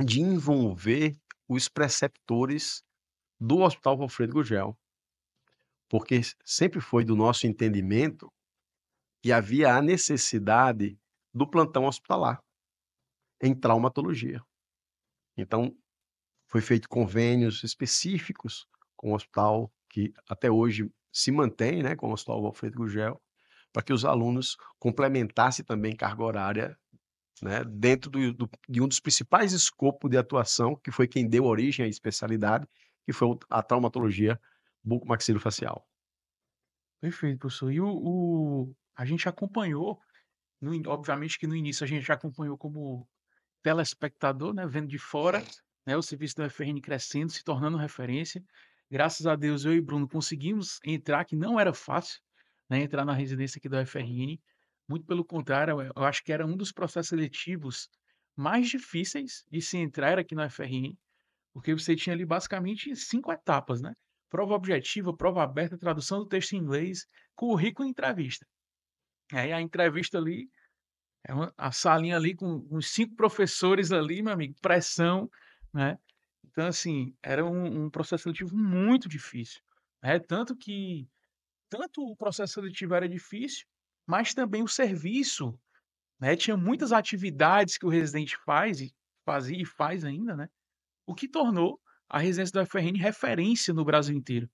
de envolver os preceptores do Hospital Valfredo Gugel, porque sempre foi do nosso entendimento que havia a necessidade do plantão hospitalar em traumatologia. Então, foi feito convênios específicos com o hospital, que até hoje se mantém, né, com o Hospital Valfredo Gugel, para que os alunos complementassem também carga horária, né, dentro de um dos principais escopos de atuação, que foi quem deu origem à especialidade, que foi a traumatologia bucomaxilofacial. Perfeito, professor. E a gente acompanhou, obviamente que no início a gente já acompanhou como telespectador, né, vendo de fora, né, o serviço da UFRN crescendo, se tornando referência. Graças a Deus, eu e Bruno conseguimos entrar, que não era fácil, né, entrar na residência aqui da UFRN. Muito pelo contrário, eu acho que era um dos processos seletivos mais difíceis de se entrar era aqui na UFRN, porque você tinha ali basicamente 5 etapas, né? Prova objetiva, prova aberta, tradução do texto em inglês, currículo e entrevista. Aí a entrevista ali é a salinha ali com uns 5 professores ali, meu amigo, pressão, né. Então, assim, era um processo seletivo muito difícil, né, tanto o processo seletivo era difícil, mas também o serviço, né, tinha muitas atividades que o residente fazia e faz ainda, né, o que tornou a residência da UFRN referência no Brasil inteiro,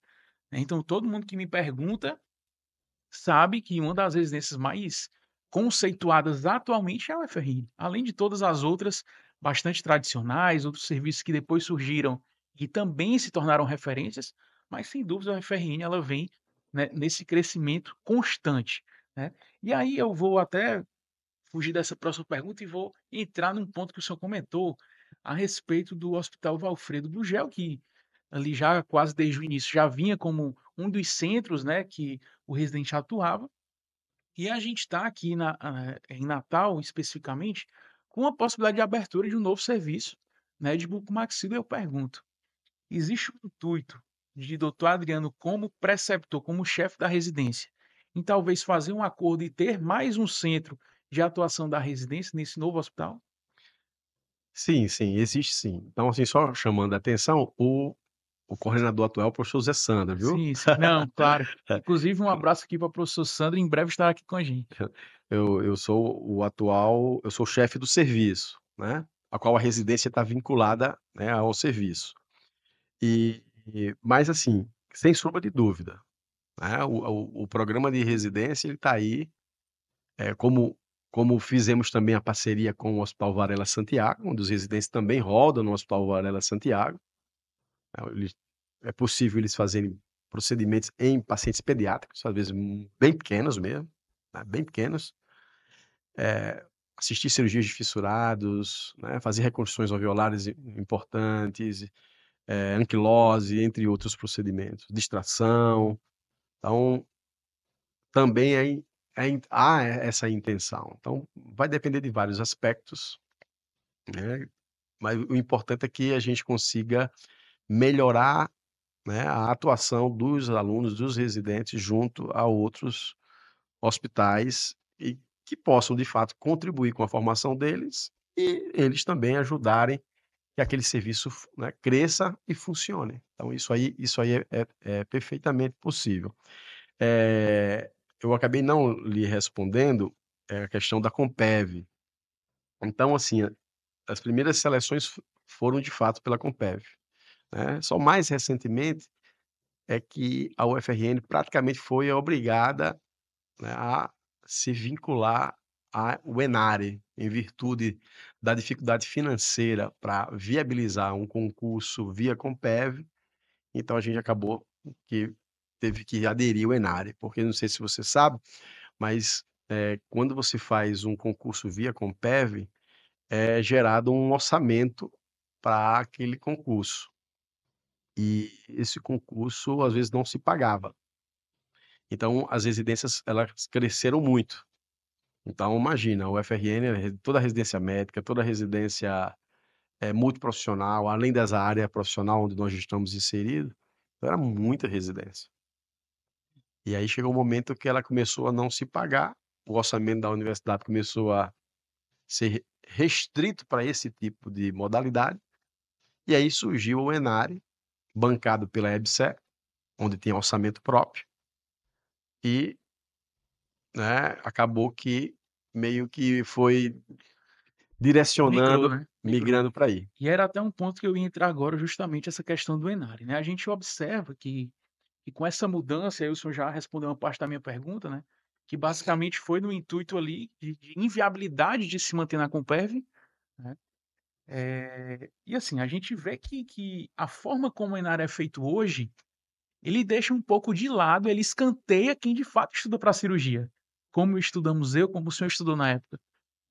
né. Então todo mundo que me pergunta sabe que uma das residências mais conceituadas atualmente é a UFRN, além de todas as outras bastante tradicionais, outros serviços que depois surgiram e também se tornaram referências, mas sem dúvida a UFRN ela vem, né, nesse crescimento constante, né. E aí eu vou até fugir dessa próxima pergunta e vou entrar num ponto que o senhor comentou a respeito do Hospital Valfredo Gugel, que ali já quase desde o início já vinha como um dos centros, né, que o residente atuava. E a gente está aqui em Natal, especificamente, com a possibilidade de abertura de um novo serviço, né, de bucomaxilo. Eu pergunto, existe um intuito de doutor Adriano como preceptor, como chefe da residência, em talvez fazer um acordo e ter mais um centro de atuação da residência nesse novo hospital? Sim, sim, existe sim. Então, assim, só chamando a atenção, o coordenador atual é o professor Zé Sandro, viu. Sim, sim. Não, claro. Inclusive um abraço aqui para o professor Sandro, em breve estará aqui com a gente. Eu sou o chefe do serviço, né. a qual a residência está vinculada, né, ao serviço. Mas assim, sem sombra de dúvida, né, o programa de residência ele está aí, como fizemos também a parceria com o Hospital Varela Santiago, onde os residentes também rodam no Hospital Varela Santiago, eles é possível eles fazerem procedimentos em pacientes pediátricos, às vezes, bem pequenos mesmo, né, bem pequenos, assistir cirurgias de fissurados, né, fazer reconstruções alveolares importantes, anquilose, entre outros procedimentos, distração. Então, também há essa intenção. Então, vai depender de vários aspectos, né, mas o importante é que a gente consiga melhorar, né, a atuação dos alunos, dos residentes, junto a outros hospitais e que possam, de fato, contribuir com a formação deles e eles também ajudarem que aquele serviço, né, cresça e funcione. Então isso aí é perfeitamente possível. Eh, eu acabei não lhe respondendo, a questão da Compev. Então, assim, as primeiras seleções foram de fato pela Compev, né. Só mais recentemente é que a UFRN praticamente foi obrigada, né, a se vincular ao Enare, em virtude da dificuldade financeira para viabilizar um concurso via Compev, então a gente acabou que teve que aderir ao Enare, porque não sei se você sabe, mas, quando você faz um concurso via Compev, é gerado um orçamento para aquele concurso, e esse concurso às vezes não se pagava. Então as residências elas cresceram muito. Então imagina, o FRN, toda a residência médica, toda a residência, multiprofissional, além dessa área profissional onde nós estamos inseridos, então era muita residência. E aí chegou um momento que ela começou a não se pagar, o orçamento da universidade começou a ser restrito para esse tipo de modalidade, e aí surgiu o Enare, bancado pela EBSER, onde tem orçamento próprio, e, né, acabou que meio que foi Migrou, direcionando, né? Migrou. migrando para aí. E era até um ponto que eu ia entrar agora, justamente essa questão do Enare, né? A gente observa que com essa mudança, aí o senhor já respondeu uma parte da minha pergunta, né? Que basicamente foi no intuito ali de inviabilidade de se manter na Compev, né? E assim, a gente vê que a forma como o Enare é feito hoje, ele deixa um pouco de lado, ele escanteia quem de fato estuda para cirurgia, como estudamos eu, como o senhor estudou na época,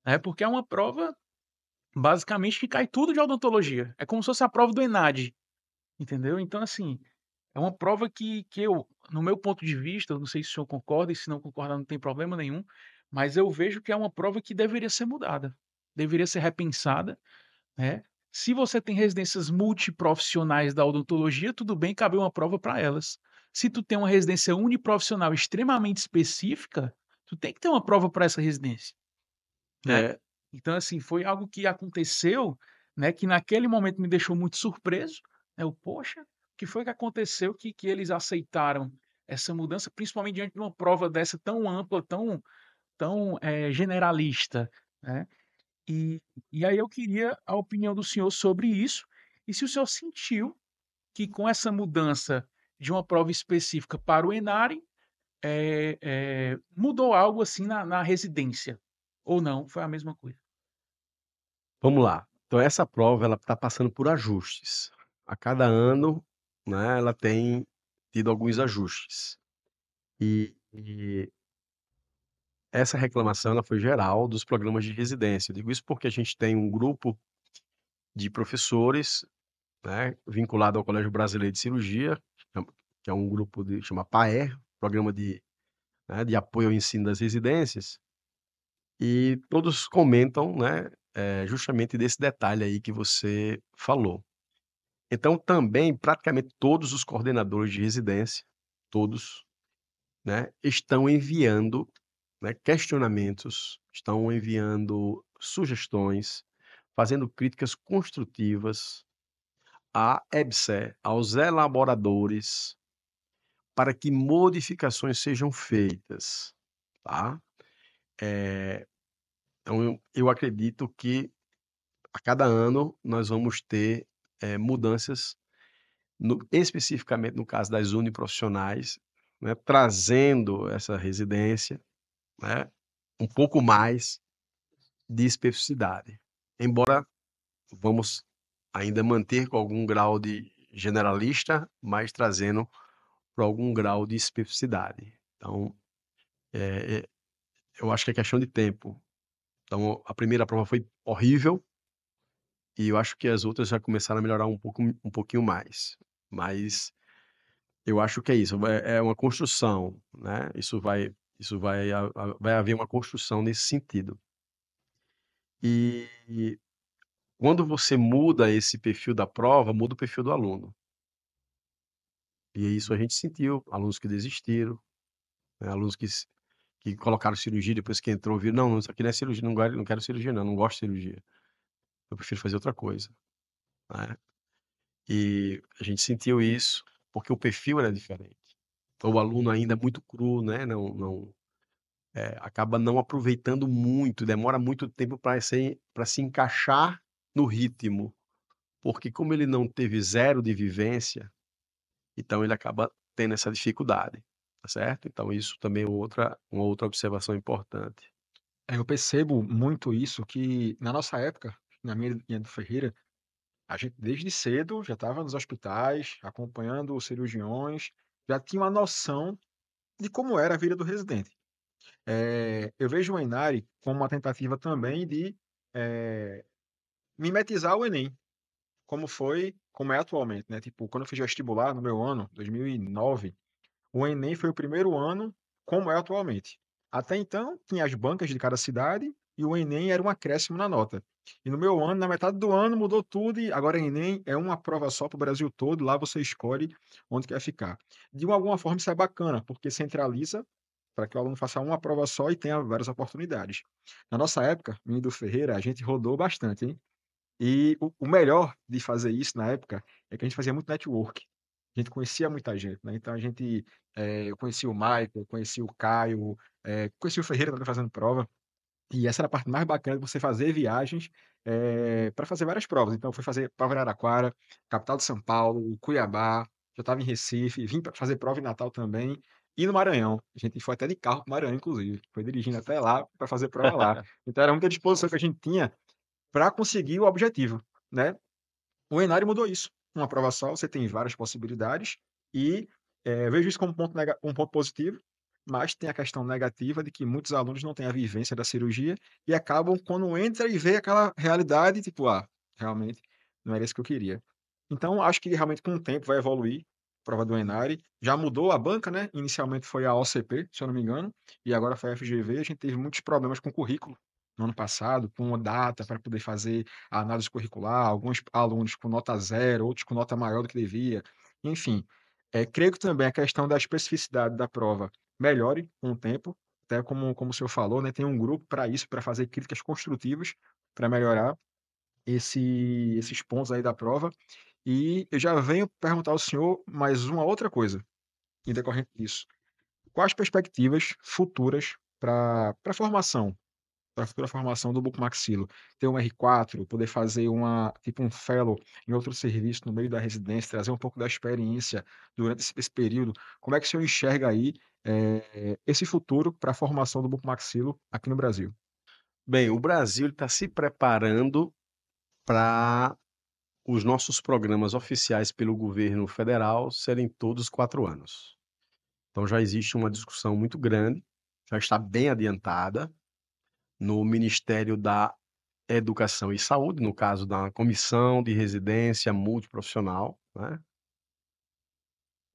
né? Porque é uma prova basicamente que cai tudo de odontologia. É como se fosse a prova do ENAD, entendeu? Então, assim, é uma prova que eu, no meu ponto de vista, eu não sei se o senhor concorda, e se não concordar não tem problema nenhum, mas eu vejo que é uma prova que deveria ser mudada, deveria ser repensada, né? Se você tem residências multiprofissionais da odontologia, tudo bem caber uma prova para elas. Se tu tem uma residência uniprofissional extremamente específica, tu tem que ter uma prova para essa residência, né? É, Então, assim, foi algo que aconteceu, né, que naquele momento me deixou muito surpreso, né, eu: "Poxa, o que foi que aconteceu que eles aceitaram essa mudança?", principalmente diante de uma prova dessa tão ampla, tão generalista, né. E e aí eu queria a opinião do senhor sobre isso, e se o senhor sentiu que com essa mudança de uma prova específica para o Enare, mudou algo, assim, na residência, ou não, foi a mesma coisa? vamos lá. Então essa prova ela está passando por ajustes. A cada ano, né, ela tem tido alguns ajustes. E essa reclamação ela foi geral dos programas de residência. Eu digo isso porque a gente tem um grupo de professores, né, vinculado ao Colégio Brasileiro de Cirurgia, que é um grupo chama PAER, Programa de Apoio ao Ensino das Residências, e todos comentam, né, justamente desse detalhe aí que você falou. Então também praticamente todos os coordenadores de residência, todos, né, estão enviando, né, questionamentos, estão enviando sugestões, fazendo críticas construtivas à EBSER, aos elaboradores, para que modificações sejam feitas, tá. Então eu acredito que a cada ano nós vamos ter mudanças, especificamente no caso das uniprofissionais, né, trazendo essa residência, né, um pouco mais de especificidade. Embora vamos ainda manter com algum grau de generalista, mas trazendo para algum grau de especificidade. Então, eu acho que é questão de tempo. Então, a primeira prova foi horrível e eu acho que as outras já começaram a melhorar um pouquinho mais. Mas eu acho que é isso, é uma construção, né? Vai haver uma construção nesse sentido. E quando você muda esse perfil da prova, muda o perfil do aluno. E isso a gente sentiu, alunos que desistiram, né, alunos que colocaram cirurgia depois que entrou, viram: "Não, isso aqui não é cirurgia, não quero cirurgia não gosto de cirurgia, eu prefiro fazer outra coisa", né. E a gente sentiu isso, porque o perfil era diferente. Então o aluno ainda é muito cru, né, acaba não aproveitando muito, demora muito tempo para se encaixar no ritmo, porque como ele não teve zero de vivência, então ele acaba tendo essa dificuldade, tá certo? Então isso também é uma outra observação importante. Eu percebo muito isso que na nossa época, na minha e do Ferreira, a gente desde cedo já estava nos hospitais, acompanhando os cirurgiões, já tinha uma noção de como era a vida do residente. Eu vejo o Enare como uma tentativa também de, eh, mimetizar o Enem, como é atualmente, né, tipo, quando eu fiz vestibular no meu ano, 2009, o Enem foi o primeiro ano como é atualmente. Até então, tinha as bancas de cada cidade e o Enem era um acréscimo na nota. E no meu ano, na metade do ano, mudou tudo e agora o Enem é uma prova só para o Brasil todo, lá você escolhe onde quer ficar. De alguma forma isso é bacana, porque centraliza para que o aluno faça uma prova só e tenha várias oportunidades. Na nossa época, no do Ferreira, a gente rodou bastante, hein? E o melhor de fazer isso na época é que a gente fazia muito network. A gente conhecia muita gente, né, então eu conheci o Michael, conheci o Caio, conheci o Ferreira também fazendo prova, e essa era a parte mais bacana de você fazer viagens, pra fazer várias provas. Então eu fui fazer prova em Araraquara, capital de São Paulo, Cuiabá, já estava em Recife, vim para fazer prova em Natal também, e no Maranhão. A gente foi até de carro para o Maranhão inclusive, foi dirigindo até lá para fazer prova lá. Então era muita disposição que a gente tinha para conseguir o objetivo, né. O Enari mudou isso. Uma prova só, você tem várias possibilidades e, vejo isso como um ponto positivo, mas tem a questão negativa de que muitos alunos não têm a vivência da cirurgia e acabam quando entra e vê aquela realidade, tipo: "Ah, realmente não era isso que eu queria". Então acho que realmente com o tempo vai evoluir a prova do Enari. Já mudou a banca, né, inicialmente foi a OCP, se eu não me engano, e agora foi a FGV. A gente teve muitos problemas com o currículo no ano passado, com data para poder fazer a análise curricular, alguns alunos com nota zero, outros com nota maior do que devia, enfim. Creio que também a questão da especificidade da prova melhore com o tempo, até como o senhor falou, né, tem um grupo para isso, para fazer críticas construtivas, para melhorar esses pontos aí da prova. E eu já venho perguntar ao senhor mais uma outra coisa, em decorrente disso. Quais perspectivas futuras para a formação para a futura formação do bucomaxilo, ter um R4, poder fazer tipo um fellow em outro serviço no meio da residência, trazer um pouco da experiência durante esse período. Como é que o senhor enxerga aí, esse futuro para a formação do bucomaxilo aqui no Brasil? Bem, o Brasil está se preparando para os nossos programas oficiais pelo governo federal serem todos 4 anos. Então já existe uma discussão muito grande, já está bem adiantada no Ministério da Educação e Saúde, no caso da Comissão de Residência Multiprofissional, né,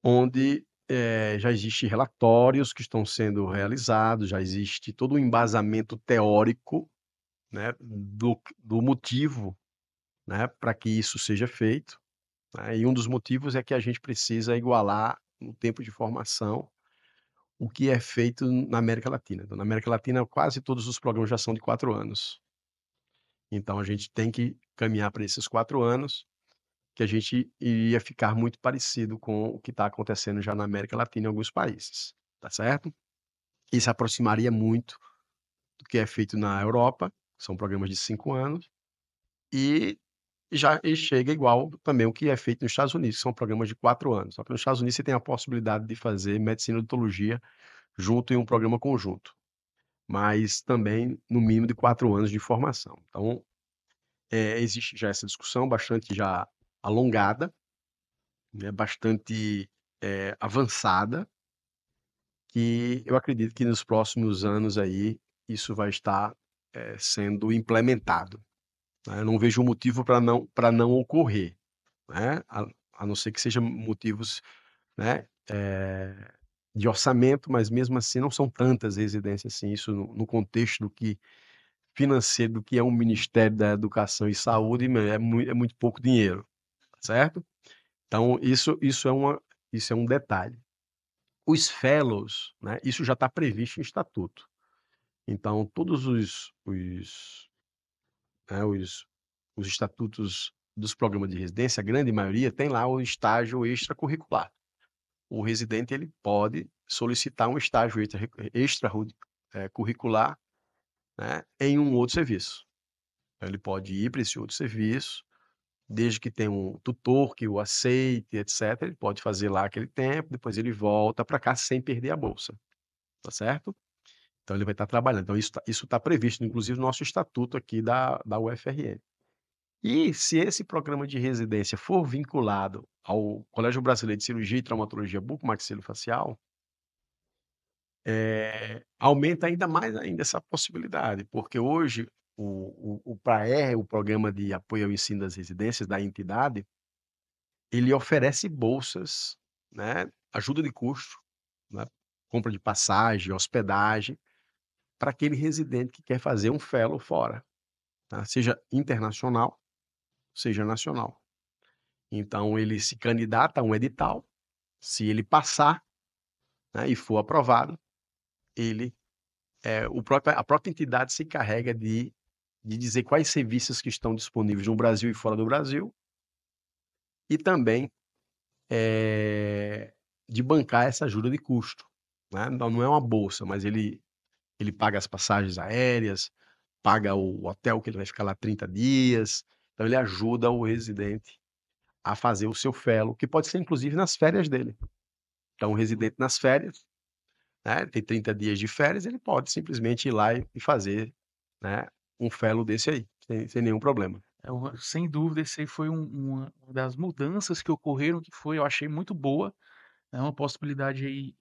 onde, já existe relatórios que estão sendo realizados, já existe todo um embasamento teórico, né, do motivo, né, para que isso seja feito, né, e um dos motivos é que a gente precisa igualar no tempo de formação o que é feito na América Latina. Então, na América Latina, quase todos os programas já são de 4 anos. Então a gente tem que caminhar para esses 4 anos, que a gente iria ficar muito parecido com o que está acontecendo já na América Latina em alguns países, tá certo? E se aproximaria muito do que é feito na Europa, que são programas de 5 anos, e e chega igual também o que é feito nos Estados Unidos, que são programas de 4 anos. Só que nos Estados Unidos você tem a possibilidade de fazer medicina e odontologia junto em um programa conjunto, mas também no mínimo de 4 anos de formação. Então, existe já essa discussão bastante já alongada, né, bastante, avançada, que eu acredito que nos próximos anos aí isso vai estar, sendo implementado, né. Eu não vejo motivo para não ocorrer, né, a não ser que sejam motivos, né, de orçamento, mas mesmo assim não são tantas residências assim, isso no contexto do que financeiro, do que é um Ministério da Educação e Saúde, é muito pouco dinheiro, tá certo? Então isso é um detalhe. Os fellows, né, isso já está previsto em estatuto. Então todos né, os estatutos dos programas de residência, a grande maioria tem lá o estágio extracurricular. O residente ele pode solicitar um estágio curricular, né, em um outro serviço. Então ele pode ir para esse outro serviço, desde que tenha um tutor que o aceite, etc. Ele pode fazer lá aquele tempo, depois ele volta para cá sem perder a bolsa, tá certo? Então ele vai estar trabalhando. Então isso tá previsto, inclusive, no nosso estatuto aqui da UFRN. E se esse programa de residência for vinculado ao Colégio Brasileiro de Cirurgia e Traumatologia Bucomaxilofacial, aumenta ainda mais ainda essa possibilidade, porque hoje o PRAER, o Programa de Apoio ao Ensino das Residências da entidade, ele oferece bolsas, né, ajuda de custo, né, compra de passagem, hospedagem, para aquele residente que quer fazer um fellow fora, tá, seja internacional, seja nacional. Então ele se candidata a um edital, se ele passar, né, e for aprovado, ele, a própria entidade se encarrega de dizer quais serviços que estão disponíveis no Brasil e fora do Brasil, e também, de bancar essa ajuda de custo, né. Não é uma bolsa, mas ele paga as passagens aéreas, paga o hotel que ele vai ficar lá 30 dias, então ele ajuda o residente a fazer o seu fellow, que pode ser inclusive nas férias dele. Então o residente nas férias, né, tem 30 dias de férias, ele pode simplesmente ir lá e fazer, né, um fellow desse aí, sem nenhum problema. Sem dúvida, esse aí foi uma das mudanças que ocorreram, que foi, eu achei muito boa, é uma possibilidade aí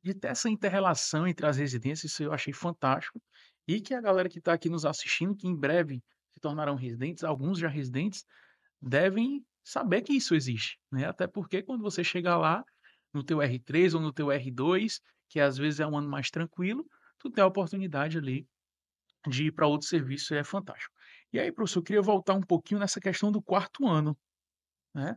de ter essa inter-relação entre as residências, isso eu achei fantástico, e que a galera que está aqui nos assistindo, que em breve se tornarão residentes, alguns já residentes, devem saber que isso existe, né, até porque quando você chega lá, no teu R3 ou no teu R2, que às vezes é um ano mais tranquilo, tu tem a oportunidade ali de ir para outro serviço e é fantástico. E aí, professor, eu queria voltar um pouquinho nessa questão do quarto ano, né?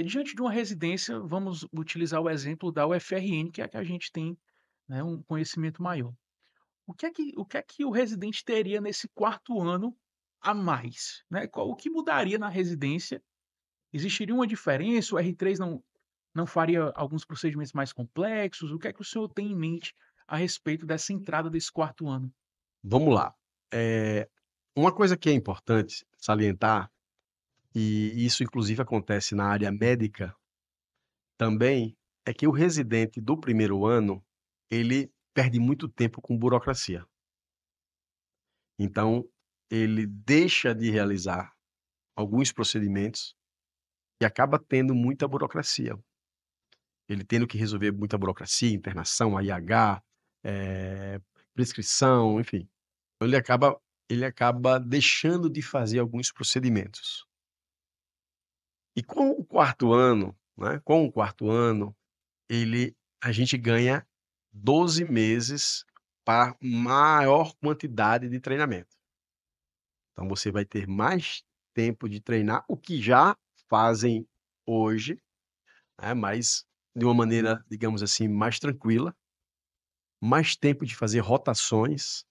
Diante de uma residência, vamos utilizar o exemplo da UFRN, que é a que a gente tem, né, um conhecimento maior. O que é que o residente teria nesse quarto ano a mais, né? O que mudaria na residência? Existiria uma diferença? O R3 não faria alguns procedimentos mais complexos? O que é que o senhor tem em mente a respeito dessa entrada desse quarto ano? Vamos lá. Uma coisa que é importante salientar, e isso inclusive acontece na área médica também, é que o residente do primeiro ano, ele perde muito tempo com burocracia. Então, ele deixa de realizar alguns procedimentos e acaba tendo muita burocracia. Ele tendo que resolver muita burocracia, internação, AIH, prescrição, enfim. Então ele acaba deixando de fazer alguns procedimentos. E com o quarto ano, né, com o quarto ano, a gente ganha 12 meses para maior quantidade de treinamento. Então você vai ter mais tempo de treinar, o que já fazem hoje, né, mas de uma maneira, digamos assim, mais tranquila, mais tempo de fazer rotações,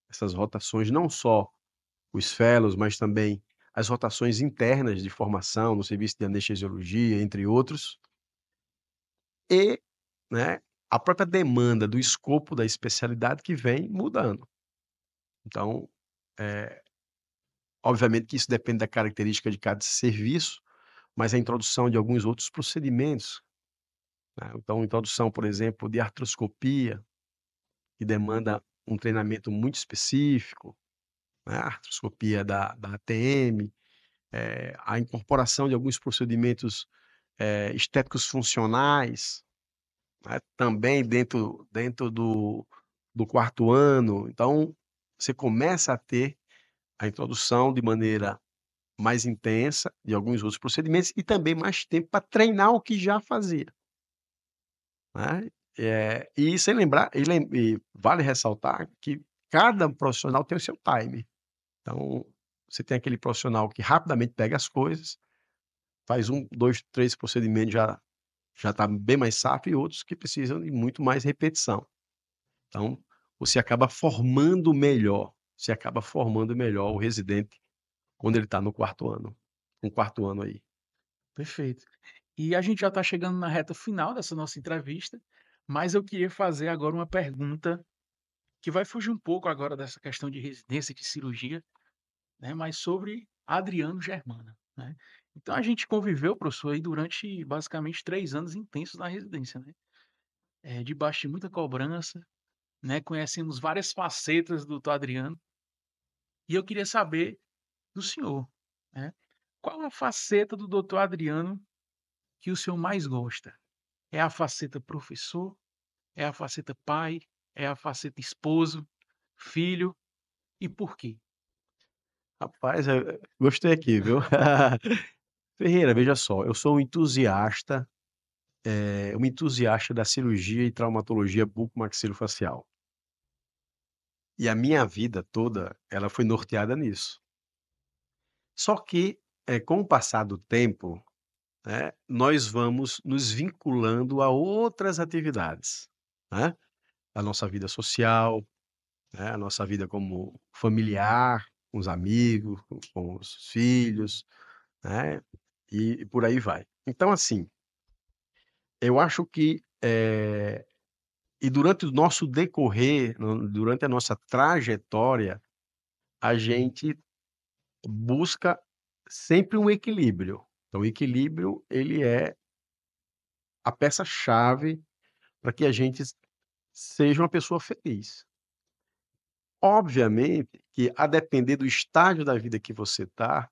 essas rotações não só os fellows, mas também as rotações internas de formação no serviço de anestesiologia, entre outros, e, né, a própria demanda do escopo da especialidade que vem mudando. Então, eh, Obviamente que isso depende da característica de cada serviço, mas a introdução de alguns outros procedimentos, né. Então, introdução, por exemplo, de artroscopia, que demanda um treinamento muito específico, né, a artroscopia da ATM, a incorporação de alguns procedimentos, estéticos funcionais, né, também dentro do quarto ano. Então, você começa a ter a introdução de maneira mais intensa de alguns outros procedimentos e também mais tempo para treinar o que já fazia, né. E sem lembrar e vale ressaltar que cada profissional tem o seu time. Então, você tem aquele profissional que rapidamente pega as coisas, faz um, 2, 3 procedimentos, já está bem mais safo, e outros que precisam de muito mais repetição. Então, você acaba formando melhor o residente quando ele está no quarto ano, um quarto ano aí. Perfeito. E a gente já está chegando na reta final dessa nossa entrevista, mas eu queria fazer agora uma pergunta que vai fugir um pouco agora dessa questão de residência de cirurgia, né, mas sobre Adriano Germana, né. Então a gente conviveu, professor, aí durante basicamente 3 anos intensos na residência, né, debaixo de muita cobrança, né, conhecemos várias facetas do doutor Adriano, e eu queria saber do senhor, né, qual a faceta do doutor Adriano que o senhor mais gosta? É a faceta professor? É a faceta pai? É a faceta esposo, filho? E por quê? Rapaz, gostei aqui, viu. Ferreira, veja só, eu sou um entusiasta da cirurgia e traumatologia bucomaxilofacial. E a minha vida toda, ela foi norteada nisso. Só que, com o passar do tempo, né, nós vamos nos vinculando a outras atividades, né, a nossa vida social, né, a nossa vida como familiar, com os amigos, com os filhos, né, e por aí vai. Então, assim, eu acho que, e durante o nosso decorrer, durante a nossa trajetória, a gente busca sempre um equilíbrio. Então, o equilíbrio, ele é a peça-chave para que a gente seja uma pessoa feliz. Obviamente que, a depender do estágio da vida que você está,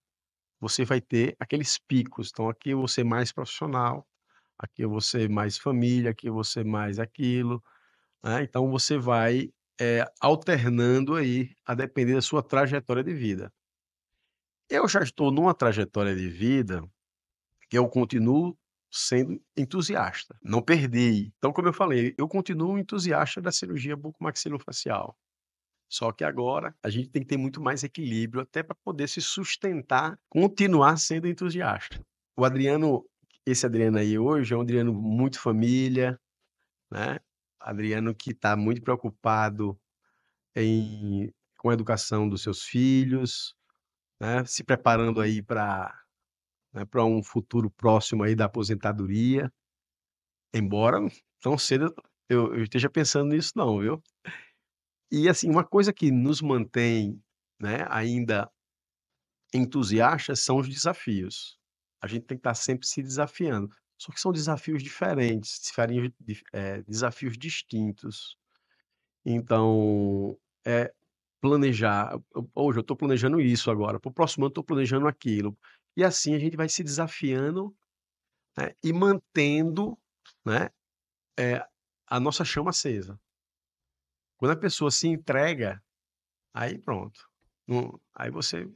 você vai ter aqueles picos. Então, aqui eu vou ser mais profissional, aqui eu vou ser mais família, aqui eu vou ser mais aquilo, né. Então você vai, alternando aí, a depender da sua trajetória de vida. Eu já estou numa trajetória de vida que eu continuo sendo entusiasta, não perdi. Então, como eu falei, eu continuo entusiasta da cirurgia bucomaxilofacial. Só que agora a gente tem que ter muito mais equilíbrio, até para poder se sustentar, continuar sendo entusiasta. O Adriano Esse Adriano aí hoje é um Adriano muito família, né, Adriano que está muito preocupado com a educação dos seus filhos, né, se preparando aí para, né, para um futuro próximo aí da aposentadoria, embora tão cedo eu esteja pensando nisso não, viu. E assim, uma coisa que nos mantém, né, ainda entusiastas são os desafios. A gente tem que estar sempre se desafiando, só que são desafios diferentes, desafios distintos. Então, é planejar. Hoje eu estou planejando isso agora, para o próximo ano estou planejando aquilo. E assim a gente vai se desafiando, né, e mantendo, né, eh, a nossa chama acesa. Quando a pessoa se entrega, aí pronto, aí você,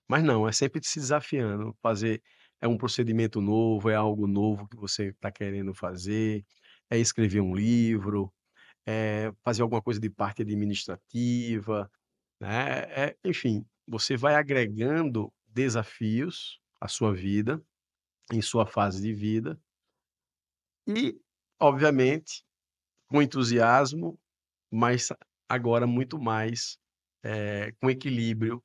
mas não, é sempre se desafiando, é um procedimento novo, é algo novo que você está querendo fazer, é escrever um livro, é fazer alguma coisa de parte administrativa, né, enfim, você vai agregando desafios à sua vida, em sua fase de vida e, obviamente, com entusiasmo, mas agora muito mais, com equilíbrio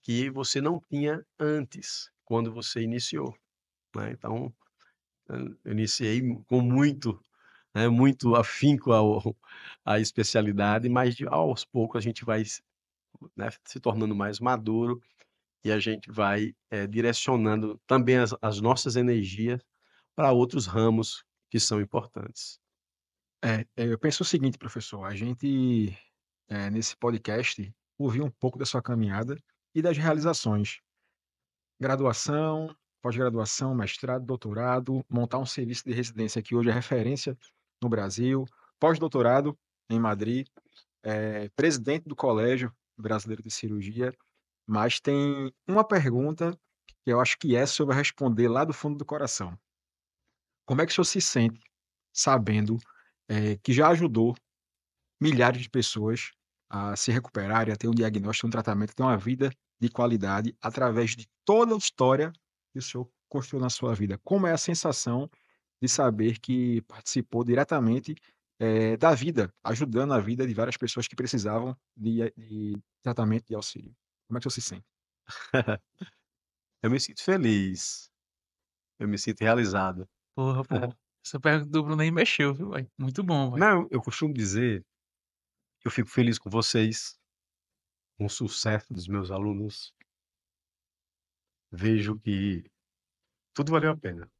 que você não tinha antes, quando você iniciou, né. Então, eu iniciei com muito, né, muito afinco à especialidade, mas aos poucos a gente vai, né, se tornando mais maduro e a gente vai, direcionando também as nossas energias para outros ramos que são importantes. Eu penso o seguinte, professor, a gente, nesse podcast, ouviu um pouco da sua caminhada e das realizações. Graduação, pós-graduação, mestrado, doutorado, montar um serviço de residência que hoje é referência no Brasil, pós-doutorado em Madrid, presidente do Colégio Brasileiro de Cirurgia, mas tem uma pergunta que eu acho que essa eu vou responder lá do fundo do coração. Como é que o senhor se sente sabendo, que já ajudou milhares de pessoas a se recuperarem, a ter um diagnóstico, um tratamento, ter uma vida de qualidade através de toda a história que o senhor construiu na sua vida? Como é a sensação de saber que participou diretamente, da vida, ajudando a vida de várias pessoas que precisavam de tratamento, de auxílio? Como é que o senhor se sente? Eu me sinto feliz, eu me sinto realizado. Porra, pô. Essa pergunta do Bruno aí mexeu, viu, velho? Muito bom, velho. Não, eu costumo dizer que eu fico feliz com vocês, com o sucesso dos meus alunos. Vejo que tudo valeu a pena.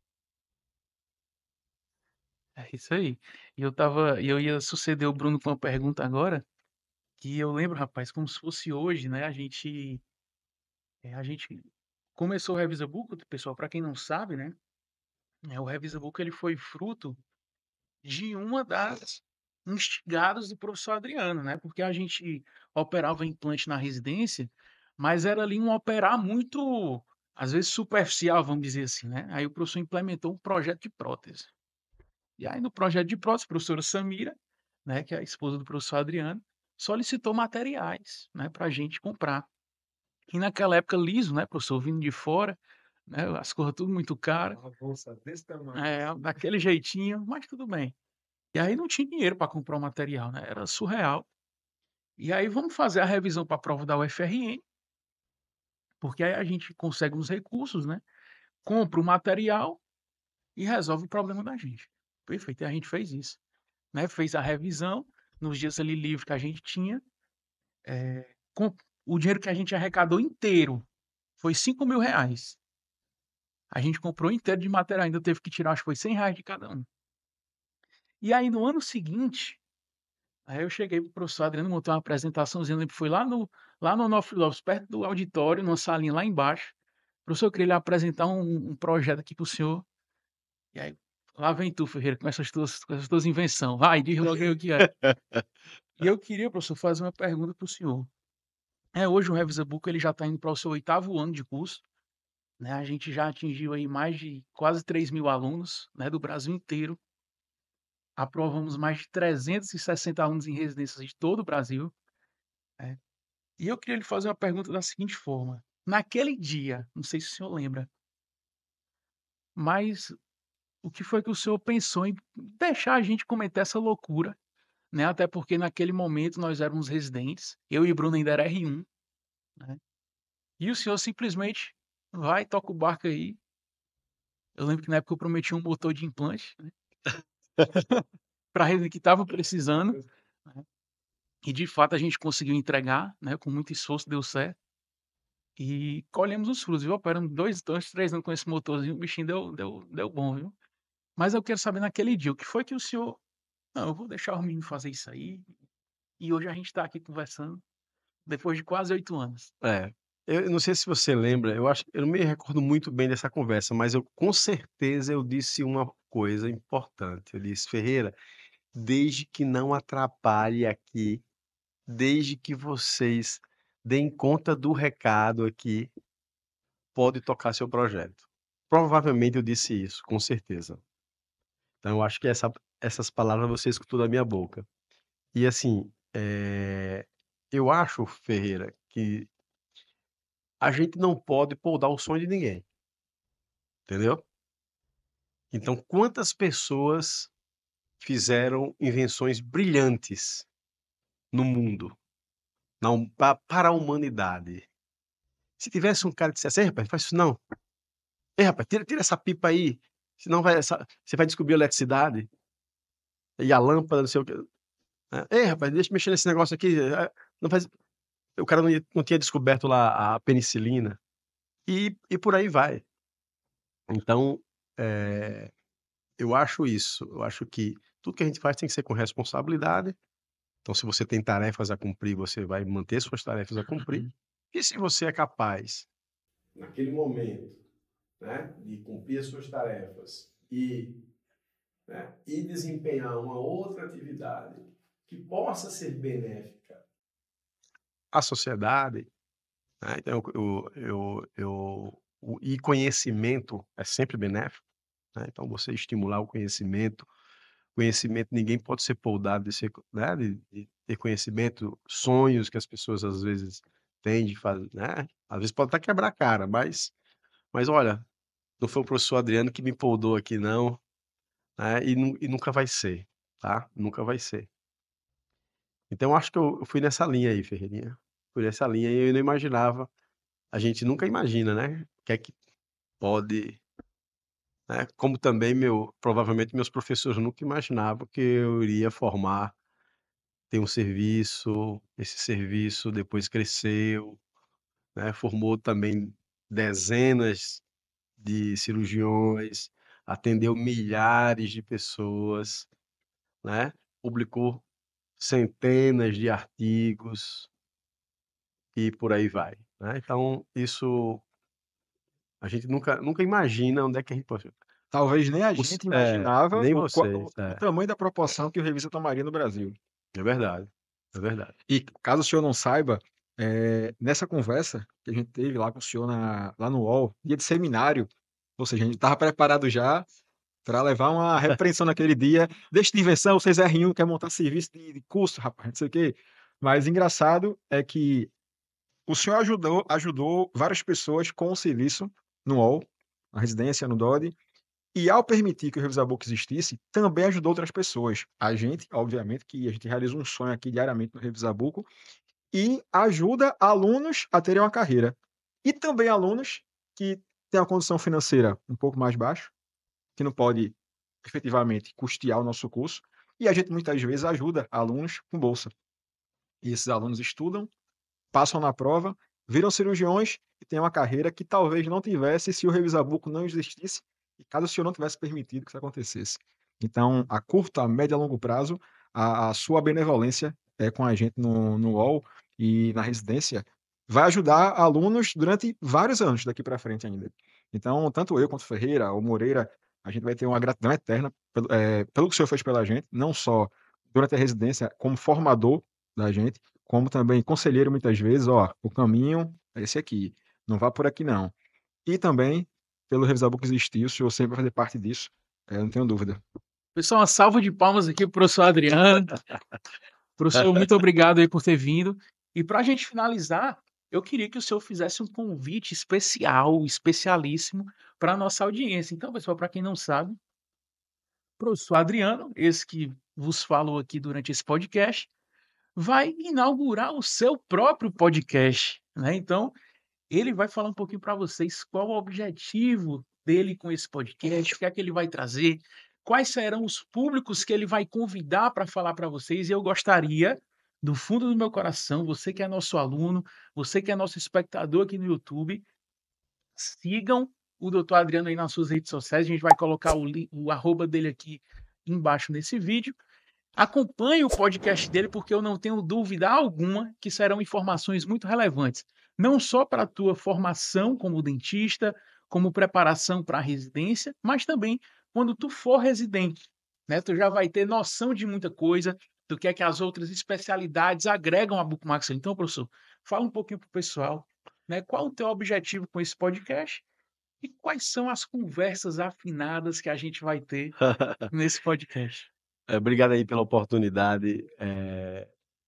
É isso aí. E eu ia suceder o Bruno com uma pergunta agora, que eu lembro, rapaz, como se fosse hoje, né? A gente começou o Revisa Book, pessoal, para quem não sabe, né? O Revisa Book ele foi fruto de uma das instigadas do professor Adriano, né? Porque a gente operava implante na residência, mas era ali um operar muito, às vezes, superficial, vamos dizer assim, né? Aí o professor implementou um projeto de prótese. E aí, no projeto de prótese, a professora Samira, né, que é a esposa do professor Adriano, solicitou materiais, né, para a gente comprar. E naquela época, liso, né, professor, vindo de fora, né, as coisas tudo muito cara, Uma bolsa desse tamanho. daquele jeitinho, mas tudo bem. E aí não tinha dinheiro para comprar o material, né? Era surreal. E aí vamos fazer a revisão para a prova da UFRN, porque aí a gente consegue uns recursos, né? Compra o material e resolve o problema da gente. Perfeito. E a gente fez isso, né? Fez a revisão nos dias ali livres que a gente tinha. Com o dinheiro que a gente arrecadou inteiro foi R$ 5.000. A gente comprou inteiro de material, ainda teve que tirar, acho que foi R$ 100 de cada um. E aí no ano seguinte, aí eu cheguei pro professor Adriano, montei uma apresentaçãozinha, lembro que foi lá no Onofre Lopes, perto do auditório, numa salinha lá embaixo. Professor, eu queria lhe apresentar um projeto aqui para o senhor. E aí, lá vem tu, Ferreira, com essas tuas invenção. Vai, diz logo aí o que é. E eu queria, professor, fazer uma pergunta para o senhor. Hoje o Revisa Book ele já está indo para o seu 8º ano de curso, né? A gente já atingiu aí mais de quase 3.000 alunos, né, do Brasil inteiro. Aprovamos mais de 360 alunos em residências de todo o Brasil, né? E eu queria lhe fazer uma pergunta da seguinte forma: naquele dia, não sei se o senhor lembra, mas o que foi que o senhor pensou em deixar a gente cometer essa loucura, né? Até porque naquele momento nós éramos residentes, eu e Bruno ainda era R1, né? E o senhor simplesmente vai, toca o barco aí. Eu lembro que na época eu prometi um motor de implante, né? Para a rede que estava precisando, né? E de fato a gente conseguiu entregar, né? Com muito esforço deu certo. E colhemos os frutos, viu? Operamos 2, 3 anos com esse motorzinho, o bichinho deu bom, viu? Mas eu quero saber naquele dia, o que foi que o senhor: "Não, eu vou deixar o menino fazer isso aí", e hoje a gente está aqui conversando, depois de quase 8 anos. É, eu não sei se você lembra, eu não me recordo muito bem dessa conversa, mas eu com certeza eu disse uma coisa importante, eu disse: "Ferreira, desde que não atrapalhe aqui, desde que vocês deem conta do recado aqui, pode tocar seu projeto". Provavelmente eu disse isso, com certeza. Então eu acho que essas palavras você escutou da minha boca. E assim, eu acho, Ferreira, que a gente não pode podar o sonho de ninguém, entendeu? Então quantas pessoas fizeram invenções brilhantes no mundo, na hum pa para a humanidade. Se tivesse um cara que dissesse: "Ei rapaz, faz isso não. Ei rapaz, tira essa pipa aí, senão você vai descobrir a eletricidade, e a lâmpada não sei o quê. Ei rapaz, deixa eu mexer nesse negócio aqui, não faz". O cara não tinha descoberto lá a penicilina. e por aí vai. Então, eu acho isso, eu acho que tudo que a gente faz tem que ser com responsabilidade. Então, se você tem tarefas a cumprir, você vai manter suas tarefas a cumprir. E se você é capaz, naquele momento, né, de cumprir as suas tarefas e desempenhar uma outra atividade que possa ser benéfica à sociedade, né? Então, e conhecimento é sempre benéfico, né? Então, você estimular o conhecimento, ninguém pode ser poldado de ser, né, de ter conhecimento, sonhos que as pessoas às vezes têm de fazer, né? Às vezes pode até quebrar a cara, mas olha, não foi o professor Adriano que me poldou aqui não, né? E nunca vai ser, tá? Nunca vai ser. Então, eu acho que eu fui nessa linha aí, Ferreirinha. Fui nessa linha e eu não imaginava. A gente nunca imagina, né? O que é que pode, né? Como também provavelmente meus professores nunca imaginavam que eu iria formar, ter um serviço, esse serviço depois cresceu, né? Formou também dezenas de cirurgiões, atendeu milhares de pessoas, né? Publicou centenas de artigos e por aí vai, né? Então, isso a gente nunca imagina onde é que a gente pode. Talvez nem a gente imaginava Nem o vocês, tamanho da proporção que o Revista tomaria no Brasil. é verdade, é verdade. E caso o senhor não saiba, nessa conversa que a gente teve lá com o senhor lá no UOL, dia de seminário, ou seja, a gente estava preparado já para levar uma repreensão naquele dia. Deixa de invenção, vocês é R1, quer montar serviço de curso, rapaz, não sei o quê. Mas engraçado é que o senhor ajudou várias pessoas com o serviço no UOL, na residência, no DOD, e ao permitir que o Revisabook existisse, também ajudou outras pessoas. A gente, obviamente, que a gente realiza um sonho aqui diariamente no Revisabook, e ajuda alunos a terem uma carreira. E também alunos que têm uma condição financeira um pouco mais baixa, que não pode efetivamente custear o nosso curso, e a gente muitas vezes ajuda alunos com bolsa. E esses alunos estudam, passam na prova, viram cirurgiões e têm uma carreira que talvez não tivesse se o Revisabuco não existisse e caso o senhor não tivesse permitido que isso acontecesse. Então, a curto, a médio e a longo prazo, a sua benevolência com a gente no UOL e na residência vai ajudar alunos durante vários anos daqui para frente ainda. Então, tanto eu quanto Ferreira ou Moreira, a gente vai ter uma gratidão eterna pelo que o senhor fez pela gente, não só durante a residência, como formador da gente, como também conselheiro muitas vezes, ó, o caminho é esse aqui, não vá por aqui não. E também, pelo Revisabook existir, o senhor sempre vai fazer parte disso, não tenho dúvida. Pessoal, uma salva de palmas aqui para o professor Adriano. Professor, muito obrigado aí por ter vindo. E para a gente finalizar, eu queria que o senhor fizesse um convite especial, especialíssimo para a nossa audiência. Então, pessoal, para quem não sabe, o professor Adriano, esse que vos falou aqui durante esse podcast, vai inaugurar o seu próprio podcast, né? Então, ele vai falar um pouquinho para vocês qual o objetivo dele com esse podcast, o que é que ele vai trazer, quais serão os públicos que ele vai convidar para falar para vocês. E eu gostaria, do fundo do meu coração, você que é nosso aluno, você que é nosso espectador aqui no YouTube, sigam o Dr. Adriano aí nas suas redes sociais. A gente vai colocar o arroba dele aqui embaixo nesse vídeo. Acompanhe o podcast dele, porque eu não tenho dúvida alguma que serão informações muito relevantes, não só para a tua formação como dentista, como preparação para a residência, mas também quando tu for residente, né? Tu já vai ter noção de muita coisa, do que é que as outras especialidades agregam à bucomaxila. Então, professor, fala um pouquinho para o pessoal, né? Qual o teu objetivo com esse podcast e quais são as conversas afinadas que a gente vai ter nesse podcast? Obrigado aí pela oportunidade.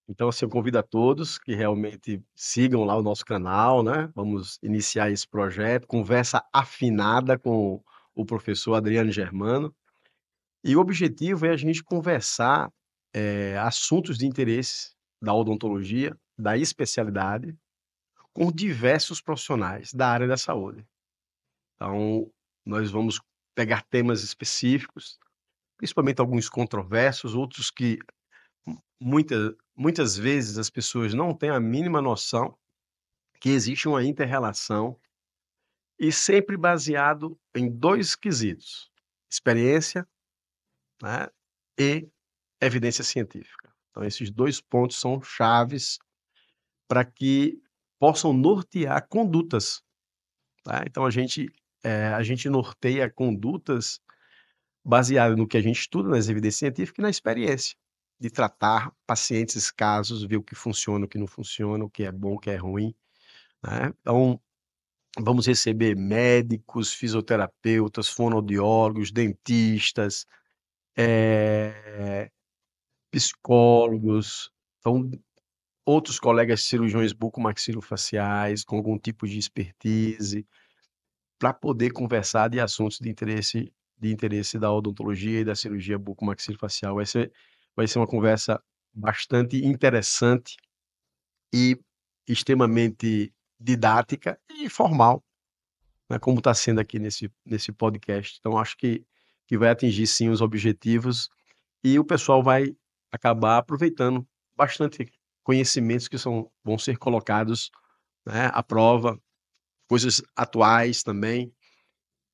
Então, assim, eu convido a todos que realmente sigam lá o nosso canal, né? Vamos iniciar esse projeto, conversa afinada com o professor Adriano Germano. E o objetivo é a gente conversar assuntos de interesse da odontologia, da especialidade, com diversos profissionais da área da saúde. Então, nós vamos pegar temas específicos, principalmente alguns controversos, outros que muitas vezes as pessoas não têm a mínima noção que existe uma inter-relação e sempre baseado em 2 quesitos: experiência, né, e evidência científica. Então esses 2 pontos são chaves para que possam nortear condutas, tá. Então a gente norteia condutas baseado no que a gente estuda, nas evidências científicas e na experiência, de tratar pacientes, casos, ver o que funciona, o que não funciona, o que é bom, o que é ruim, né. Então, vamos receber médicos, fisioterapeutas, fonoaudiólogos, dentistas, eh, psicólogos, então outros colegas cirurgiões bucomaxilofaciais com algum tipo de expertise, para poder conversar de assuntos de interesse da odontologia e da cirurgia bucomaxilofacial. Vai ser uma conversa bastante interessante e extremamente didática e formal, né, como está sendo aqui nesse podcast. Então acho que vai atingir sim os objetivos e o pessoal vai acabar aproveitando bastante conhecimentos que vão ser colocados, né, à prova, coisas atuais também,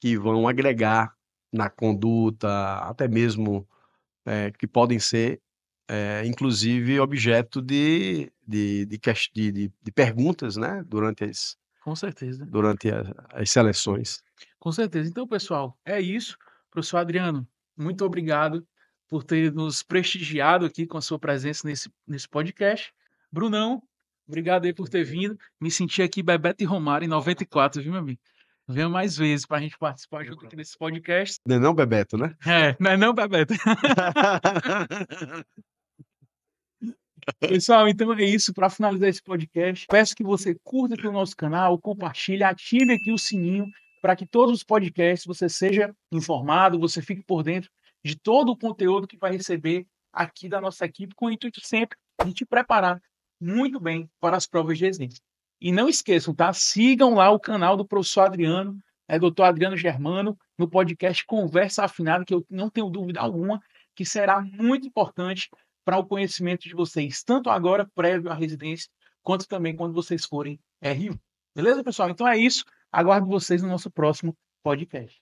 que vão agregar na conduta, até mesmo, que podem ser, inclusive objeto de perguntas, né, Com certeza. durante as seleções. Com certeza. Então, pessoal, é isso. Professor Adriano, muito obrigado por ter nos prestigiado aqui com a sua presença nesse podcast. Brunão, obrigado aí por ter vindo. Me senti aqui Bebeto e Romário em 94, viu, meu amigo? Venha mais vezes para a gente participar junto aqui nesse podcast. Não é não, Bebeto, né? É, não é não, Bebeto? Pessoal, então é isso. Para finalizar esse podcast, peço que você curta aqui o nosso canal, compartilhe, ative aqui o sininho para que todos os podcasts você seja informado, você fique por dentro de todo o conteúdo que vai receber aqui da nossa equipe, com o intuito sempre de te preparar muito bem para as provas de Enem. E não esqueçam, tá? Sigam lá o canal do professor Adriano, Dr. Adriano Germano, no podcast Conversa Afinada, que eu não tenho dúvida alguma que será muito importante para o conhecimento de vocês, tanto agora, prévio à residência, quanto também quando vocês forem R1. Beleza, pessoal? Então é isso. Aguardo vocês no nosso próximo podcast.